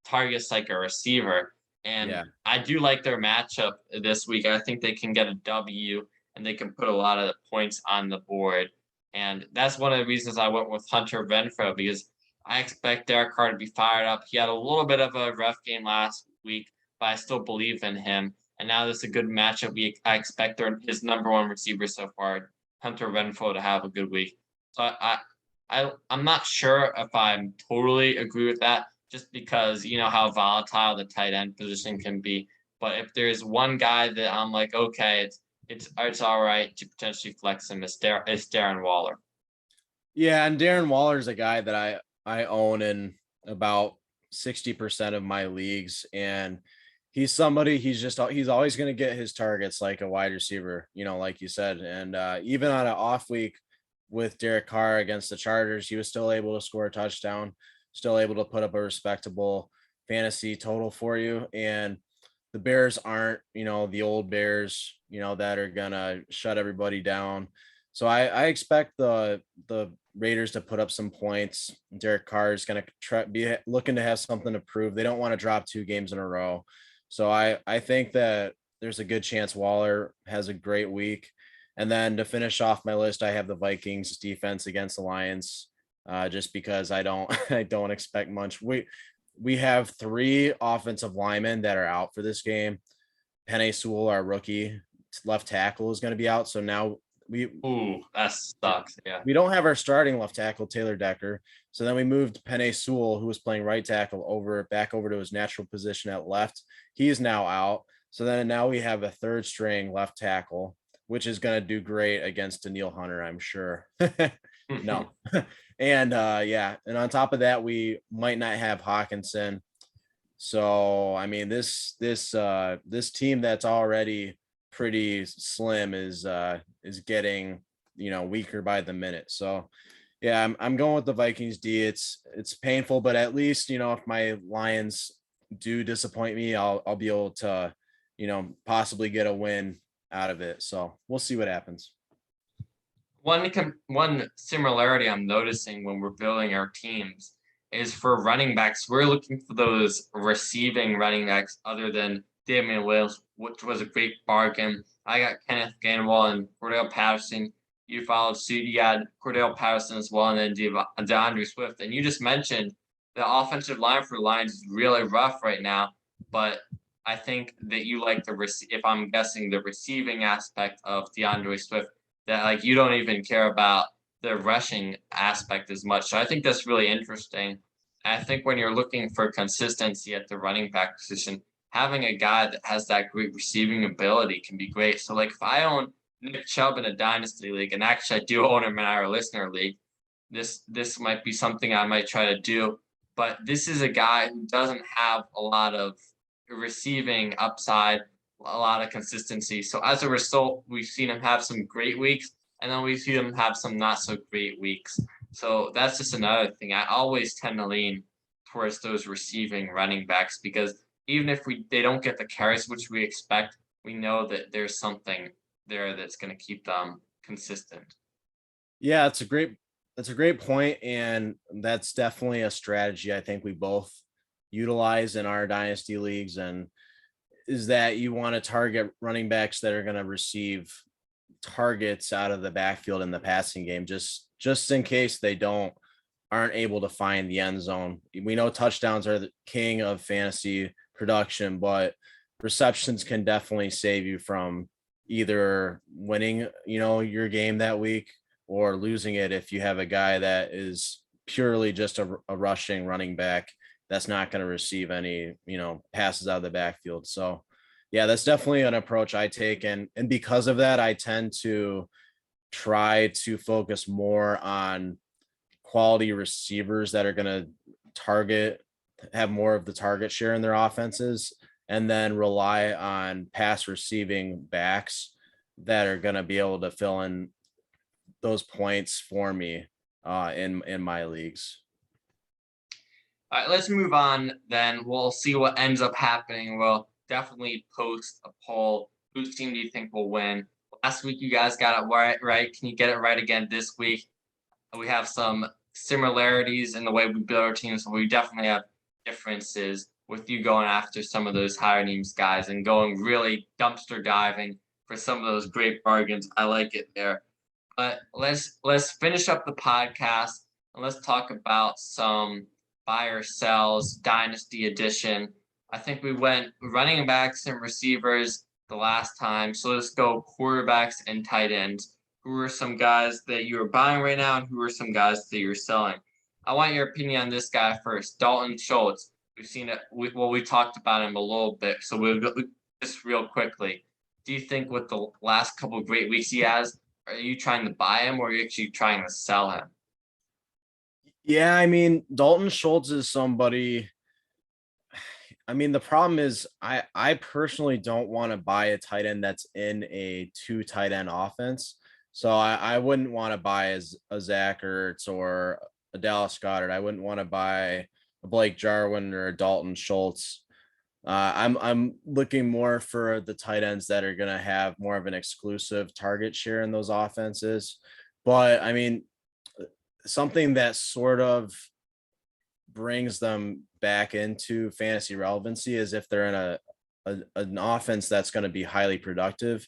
targets like a receiver. And I do like their matchup this week. I think they can get a W and they can put a lot of points on the board. And that's one of the reasons I went with Hunter Renfrow, because I expect Derek Carr to be fired up. He had a little bit of a rough game last week, but I still believe in him. And now this is a good matchup. I expect his number one receiver so far, Hunter Renfrow, to have a good week. So I'm not sure if I'm totally agree with that, just because you know how volatile the tight end position can be. But if there's one guy that I'm like, okay, it's all right to potentially flex him, it's Darren Waller. Yeah, and Darren Waller is a guy that I own in about 60% of my leagues, and he's somebody he's always going to get his targets like a wide receiver, like you said. And even on an off week with Derek Carr against the Chargers, he was still able to score a touchdown, still able to put up a respectable fantasy total for you. And the Bears aren't, the old Bears, that are gonna shut everybody down. So I expect the Raiders to put up some points. Derek Carr is going to be looking to have something to prove. They don't want to drop 2 games in a row. So I think that there's a good chance Waller has a great week. And then to finish off my list, I have the Vikings defense against the Lions, just because I don't expect much. We have 3 offensive linemen that are out for this game. Penei Sewell, our rookie left tackle, is going to be out. So now that sucks. Yeah. We don't have our starting left tackle, Taylor Decker. So then we moved Penei Sewell, who was playing right tackle, back over to his natural position at left. He is now out. So then now we have a 3rd string left tackle, which is going to do great against Danielle Hunter, I'm sure. No. And and on top of that, we might not have Hawkinson. So I mean, this team that's already pretty slim is getting weaker by the minute. So yeah, I'm going with the Vikings D. It's painful, but at least if my Lions do disappoint me, I'll be able to possibly get a win out of it. So we'll see what happens. One similarity I'm noticing when we're building our teams is for running backs. We're looking for those receiving running backs other than Damian Williams, which was a great bargain. I got Kenneth Gainwell and Cordell Patterson. You followed suit. You had Cordell Patterson as well, and then DeAndre Swift. And you just mentioned the offensive line for the Lions is really rough right now. But I think that you like if I'm guessing, the receiving aspect of DeAndre Swift, that like you don't even care about the rushing aspect as much. So I think that's really interesting. And I think when you're looking for consistency at the running back position, having a guy that has that great receiving ability can be great. So like if I own Nick Chubb in a Dynasty league, and actually I do own him in our listener league, this might be something I might try to do. But this is a guy who doesn't have a lot of receiving upside, a lot of consistency. So as a result, we've seen him have some great weeks, and then we see him have some not so great weeks. So that's just another thing. I always tend to lean towards those receiving running backs, because even if they don't get the carries which we expect, we know that there's something there that's going to keep them consistent. Yeah, that's a great point, and that's definitely a strategy I think we both utilize in our dynasty leagues, and is that you want to target running backs that are going to receive targets out of the backfield in the passing game, just in case they aren't able to find the end zone. We know touchdowns are the king of fantasy production, but receptions can definitely save you from either winning, your game that week, or losing it if you have a guy that is purely just a rushing running back that's not going to receive any, passes out of the backfield. So yeah, that's definitely an approach I take. And because of that, I tend to try to focus more on quality receivers that are going to have more of the target share in their offenses, and then rely on pass receiving backs that are going to be able to fill in those points for me in my leagues. All right, let's move on then. We'll see what ends up happening. We'll definitely post a poll. Whose team do you think will win? Last week, you guys got it right. Can you get it right again this week? We have some similarities in the way we build our teams, but we definitely have differences with you going after some of those higher names guys and going really dumpster diving for some of those great bargains. I like it there. But let's finish up the podcast and let's talk about some buy or sells dynasty edition. I think we went running backs and receivers the last time. So let's go quarterbacks and tight ends. Who are some guys that you are buying right now, and who are some guys that you're selling? I want your opinion on this guy first, Dalton Schultz. We've seen it. We talked about him a little bit, so we'll go just real quickly. Do you think with the last couple of great weeks he has, are you trying to buy him or are you actually trying to sell him? Yeah, I mean, Dalton Schultz is somebody. I mean, the problem is I personally don't want to buy a tight end that's in a 2 tight end offense. So I wouldn't want to buy as a Zach Ertz or a Dallas Goedert. I wouldn't want to buy a Blake Jarwin or a Dalton Schultz. I'm looking more for the tight ends that are going to have more of an exclusive target share in those offenses. But I mean, something that sort of brings them back into fantasy relevancy is if they're in an offense that's going to be highly productive.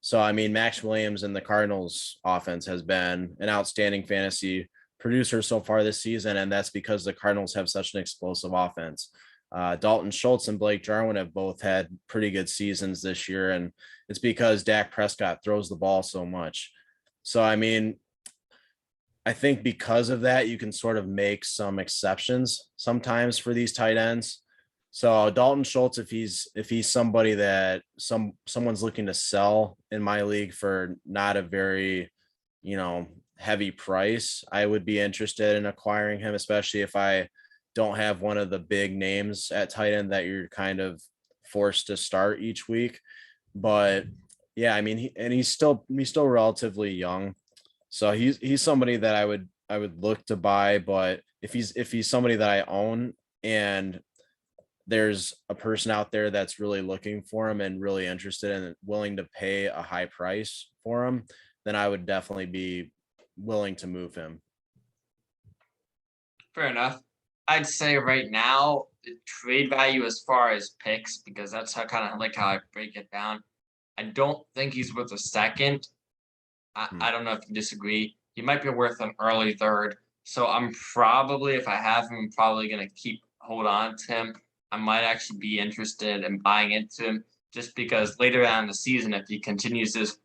So, I mean, Max Williams and the Cardinals offense has been an outstanding fantasy producer so far this season, and that's because the Cardinals have such an explosive offense. Dalton Schultz and Blake Jarwin have both had pretty good seasons this year, and it's because Dak Prescott throws the ball so much. So, I mean, I think because of that, you can sort of make some exceptions sometimes for these tight ends. So Dalton Schultz, if he's somebody that someone's looking to sell in my league for not a very, heavy price, I would be interested in acquiring him, especially if I don't have one of the big names at tight end that you're kind of forced to start each week. But yeah, I mean, he's still relatively young. So he's somebody that I would look to buy, but if he's somebody that I own and there's a person out there that's really looking for him and really interested and willing to pay a high price for him, then I would definitely be willing to move him. Fair enough. I'd say right now the trade value as far as picks, because that's how I break it down. I don't think he's worth a second. I don't know if you disagree. He might be worth an early third. So I'm probably, if I have him, I'm probably going to hold on to him. I might actually be interested in buying into him just because later on in the season, if he continues this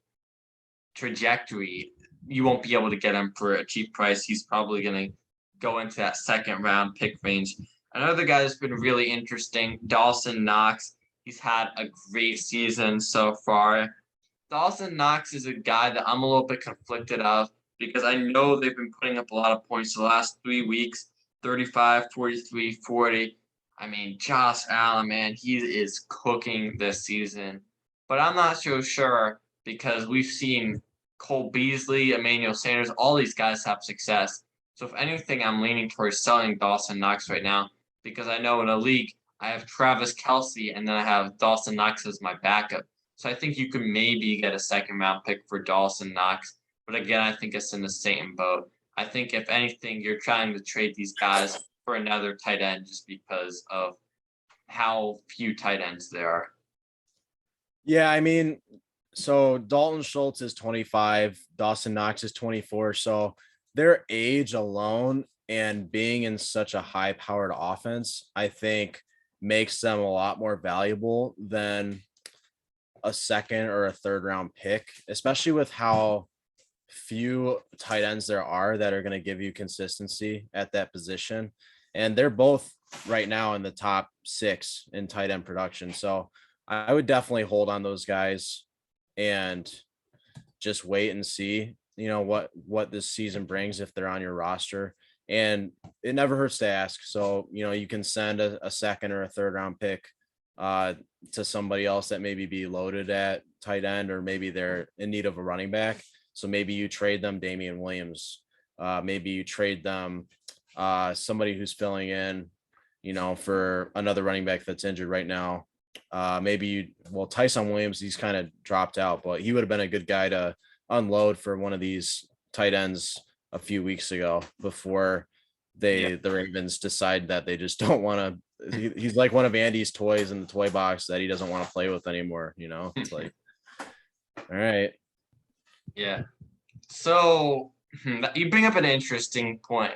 trajectory, you won't be able to get him for a cheap price. He's probably going to go into that second round pick range. Another guy that's been really interesting, Dawson Knox. He's had a great season so far. Dawson Knox is a guy that I'm a little bit conflicted of because I know they've been putting up a lot of points the last 3 weeks, 35, 43, 40. I mean, Josh Allen, man, he is cooking this season. But I'm not so sure because we've seen Cole Beasley, Emmanuel Sanders, all these guys have success. So if anything, I'm leaning towards selling Dawson Knox right now because I know in a league I have Travis Kelce and then I have Dawson Knox as my backup. So I think you could maybe get a second round pick for Dawson Knox. But again, I think it's in the same boat. I think if anything, you're trying to trade these guys for another tight end just because of how few tight ends there are. Yeah, I mean, so Dalton Schultz is 25, Dawson Knox is 24. So their age alone and being in such a high powered offense, I think makes them a lot more valuable than a second or a third round pick, especially with how few tight ends there are that are going to give you consistency at that position. And they're both right now in the top 6 in tight end production. So I would definitely hold on those guys and just wait and see, what this season brings if they're on your roster. And it never hurts to ask. So, you can send a second or a third round pick to somebody else that maybe be loaded at tight end, or maybe they're in need of a running back. So maybe you trade them Damian Williams. Maybe you trade them somebody who's filling in, for another running back that's injured right now. Tyson Williams, he's kind of dropped out, but he would have been a good guy to unload for one of these tight ends a few weeks ago before the Ravens decide that they just don't want to. He's like one of Andy's toys in the toy box that he doesn't want to play with anymore. It's like, all right. Yeah. So you bring up an interesting point.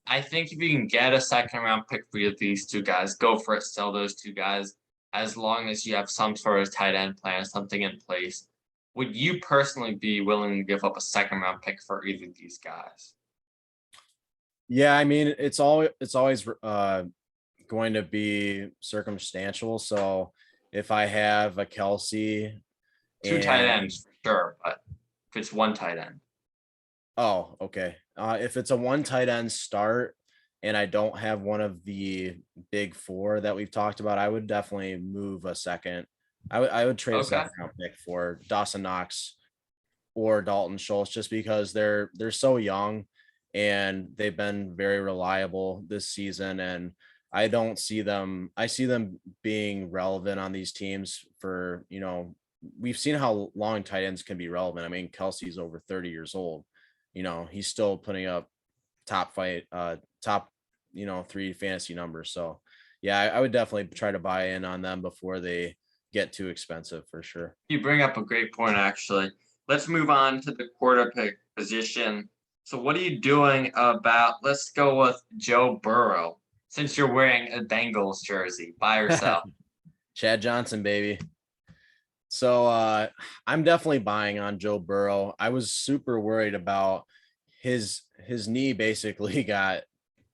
I think if you can get a second round pick for these two guys, go for it, sell those two guys. as long as you have some sort of tight end plan, something in place. Would you personally be willing to give up a second round pick for either of these guys? Yeah, I mean, it's always going to be circumstantial. So if I have a Kelsey Two tight and ends for sure, but if it's one tight end. oh, okay. If it's a one tight end start and I don't have one of the big four that we've talked about, I would definitely move a second. I would trade a second round pick for Dawson Knox or Dalton Schultz just because they're so young and they've been very reliable this season. And I see them being relevant on these teams for, we've seen how long tight ends can be relevant. I mean, Kelsey's over 30 years old. He's still putting up top 3 fantasy numbers. So yeah, I would definitely try to buy in on them before they get too expensive for sure. You bring up a great point, actually. Let's move on to the quarterback position. So what are you doing about, let's go with Joe Burrow, since you're wearing a Bengals jersey by yourself. Chad Johnson, baby. So I'm definitely buying on Joe Burrow. I was super worried about his knee basically got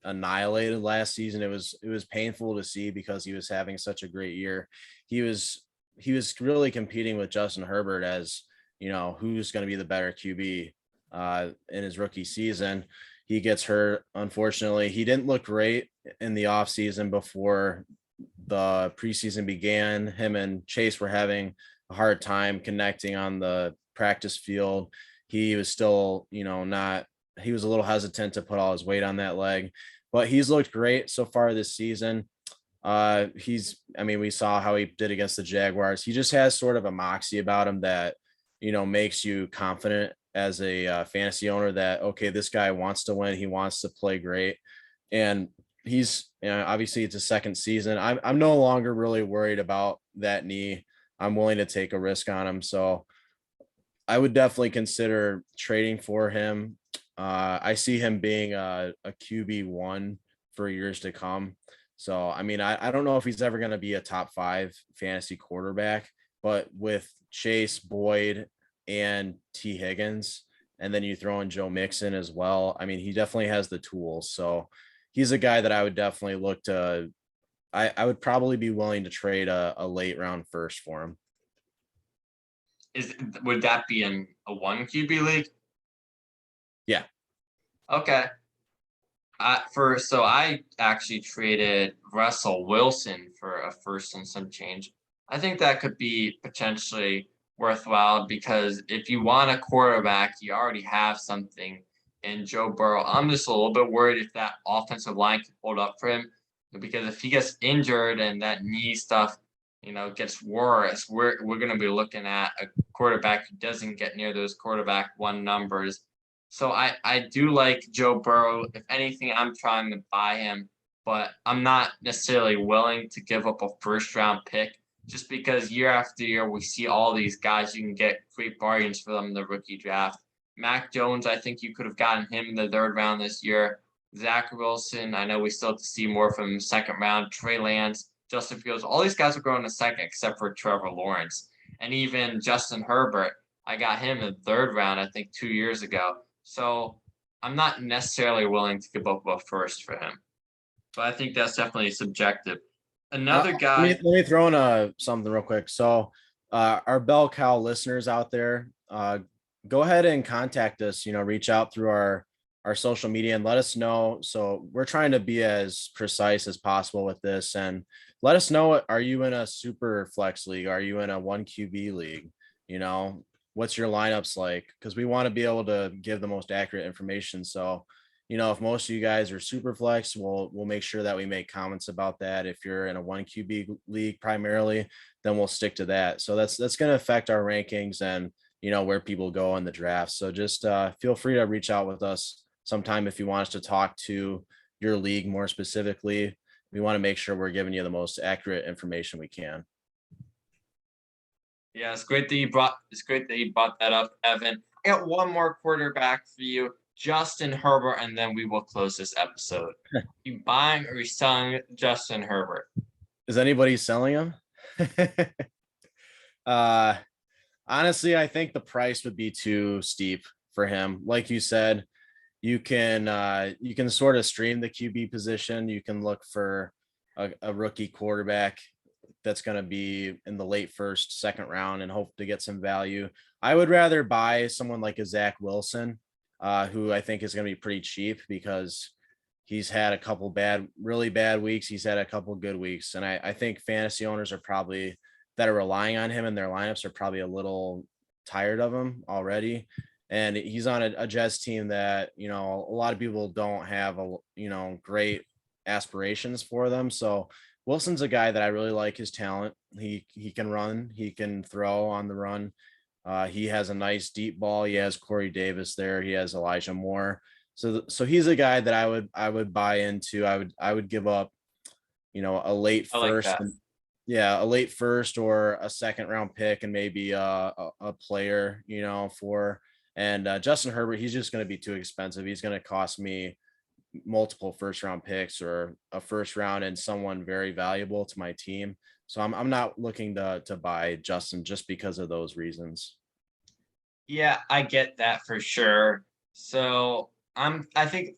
annihilated last season. It was painful to see because he was having such a great year. He was really competing with Justin Herbert as, who's going to be the better QB in his rookie season. He gets hurt, unfortunately. He didn't look great in the offseason before the preseason began. Him and Chase were having a hard time connecting on the practice field. He was still, he was a little hesitant to put all his weight on that leg, but he's looked great so far this season. We saw how he did against the Jaguars. He just has sort of a moxie about him that, makes you confident as a fantasy owner that, okay, this guy wants to win. He wants to play great. And he's, obviously it's a second season. I'm no longer really worried about that knee. I'm willing to take a risk on him. So I would definitely consider trading for him. I see him being a QB1 for years to come. So, I don't know if he's ever going to be a top 5 fantasy quarterback, but with Chase, Boyd, and T. Higgins, and then you throw in Joe Mixon as well. He definitely has the tools. So he's a guy that I would definitely look to. I would probably be willing to trade a late round first for him. Would that be in a 1 QB league? Yeah. Okay. So I actually traded Russell Wilson for a first and some change. I think that could be potentially worthwhile because if you want a quarterback, you already have something in Joe Burrow. I'm just a little bit worried if that offensive line can hold up for him because if he gets injured and that knee stuff, gets worse, we're going to be looking at a quarterback who doesn't get near those quarterback 1 numbers. So I do like Joe Burrow. If anything, I'm trying to buy him, but I'm not necessarily willing to give up a first round pick just because year after year we see all these guys. You can get great bargains for them in the rookie draft. Mac Jones, I think you could have gotten him in the 3rd round this year. Zach Wilson, I know we still have to see more from him 2nd round. Trey Lance, Justin Fields, all these guys are going to 2nd except for Trevor Lawrence. And even Justin Herbert, I got him in the 3rd round, I think 2 years ago. So I'm not necessarily willing to give up a first for him. But I think that's definitely subjective. Another guy. Let me throw in something real quick. So our Bell Cow listeners out there, go ahead and contact us, reach out through our social media and let us know. So we're trying to be as precise as possible with this and let us know. Are you in a super flex league? Are you in a 1 QB league? What's your lineups like? Because we want to be able to give the most accurate information. So, if most of you guys are super flex, we'll make sure that we make comments about that. If you're in a 1 QB league primarily, then we'll stick to that. So that's going to affect our rankings and, where people go in the draft. So just feel free to reach out with us sometime if you want us to talk to your league more specifically. We want to make sure we're giving you the most accurate information we can. Yeah, it's great that you brought that up, Evan. I got one more quarterback for you, Justin Herbert, and then we will close this episode. You buying or you selling Justin Herbert? Is anybody selling him? Honestly, I think the price would be too steep for him. Like you said, you can sort of stream the QB position. You can look for a rookie quarterback that's going to be in the late first, second round and hope to get some value. I would rather buy someone like a Zach Wilson, who I think is going to be pretty cheap because he's had a couple really bad weeks. He's had a couple good weeks. And I think fantasy owners are probably that are relying on him in their lineups are probably a little tired of him already. And he's on a Jets team that, a lot of people don't have great aspirations for them. So Wilson's a guy that I really like his talent. He can run, he can throw on the run. He has a nice deep ball. He has Corey Davis there. He has Elijah Moore. So he's a guy that I would buy into. I would give up, a late first. Yeah, a late first or a second round pick and maybe a player, for. And Justin Herbert, he's just going to be too expensive. He's going to cost me multiple first round picks or a first round and someone very valuable to my team. So I'm not looking to buy Justin just because of those reasons. Yeah, I get that for sure. So I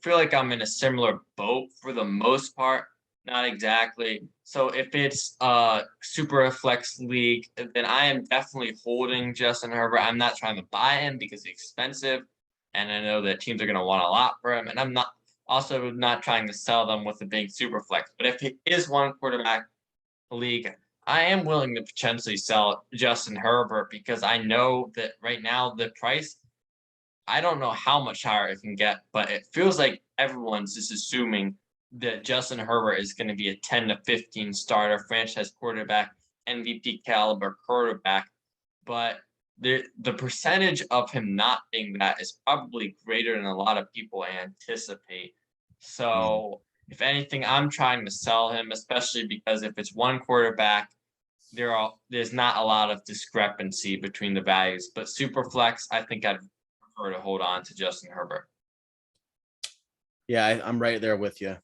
feel like I'm in a similar boat for the most part. Not exactly. So if it's a super flex league, then I am definitely holding Justin Herbert. I'm not trying to buy him because he's expensive, and I know that teams are going to want a lot for him. And I'm not trying to sell them with a big super flex. But if it is one quarterback league, I am willing to potentially sell Justin Herbert because I know that right now the price, I don't know how much higher it can get, but it feels like everyone's just assuming that Justin Herbert is going to be a 10 to 15 starter franchise quarterback, MVP caliber quarterback. But the percentage of him not being that is probably greater than a lot of people anticipate. So if anything, I'm trying to sell him, especially because if it's one quarterback, there's not a lot of discrepancy between the values. But super flex, I think I'd prefer to hold on to Justin Herbert. Yeah, I'm right there with you.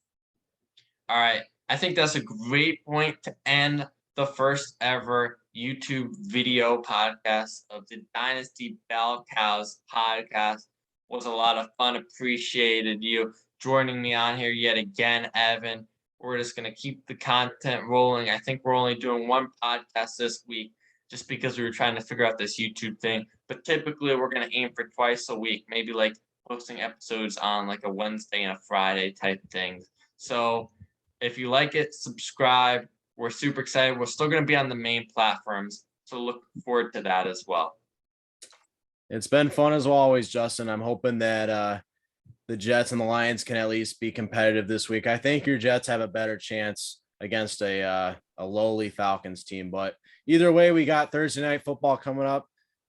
All right. I think that's a great point to end the first ever YouTube video podcast of the Dynasty Bell Cows podcast. It was a lot of fun. Appreciated you joining me on here yet again, Evan. We're just going to keep the content rolling. I think we're only doing one podcast this week just because we were trying to figure out this YouTube thing. But typically we're going to aim for twice a week, maybe like posting episodes on like a Wednesday and a Friday type thing. So if you like it, subscribe. We're super excited. We're still going to be on the main platforms. So look forward to that as well. It's been fun as always, Justin. I'm hoping that the Jets and the Lions can at least be competitive this week. I think your Jets have a better chance against a lowly Falcons team. But either way, we got Thursday night football coming up.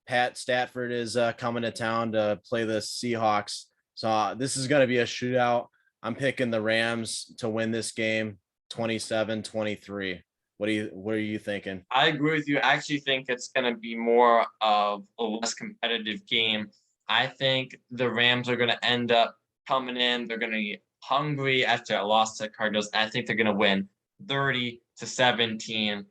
Pat Stafford is coming to town to play the Seahawks. So this is going to be a shootout. I'm picking the Rams to win this game 27-23. What are you thinking? I agree with you. I actually think it's going to be more of a less competitive game. I think the Rams are going to end up coming in. They're going to be hungry after a loss to Cardinals. I think they're going to win 30-17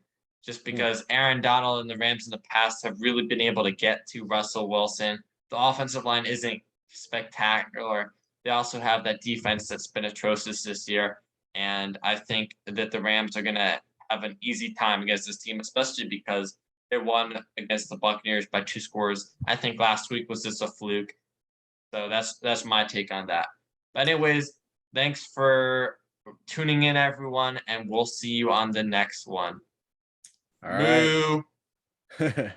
just because Aaron Donald and the Rams in the past have really been able to get to Russell Wilson. The offensive line isn't spectacular. They also have that defense that's been atrocious this year. And I think that the Rams are going to have an easy time against this team, especially because they won against the Buccaneers by 2 scores. I think last week was just a fluke. So that's my take on that. But anyways, thanks for tuning in, everyone, and we'll see you on the next one. All right. Boo.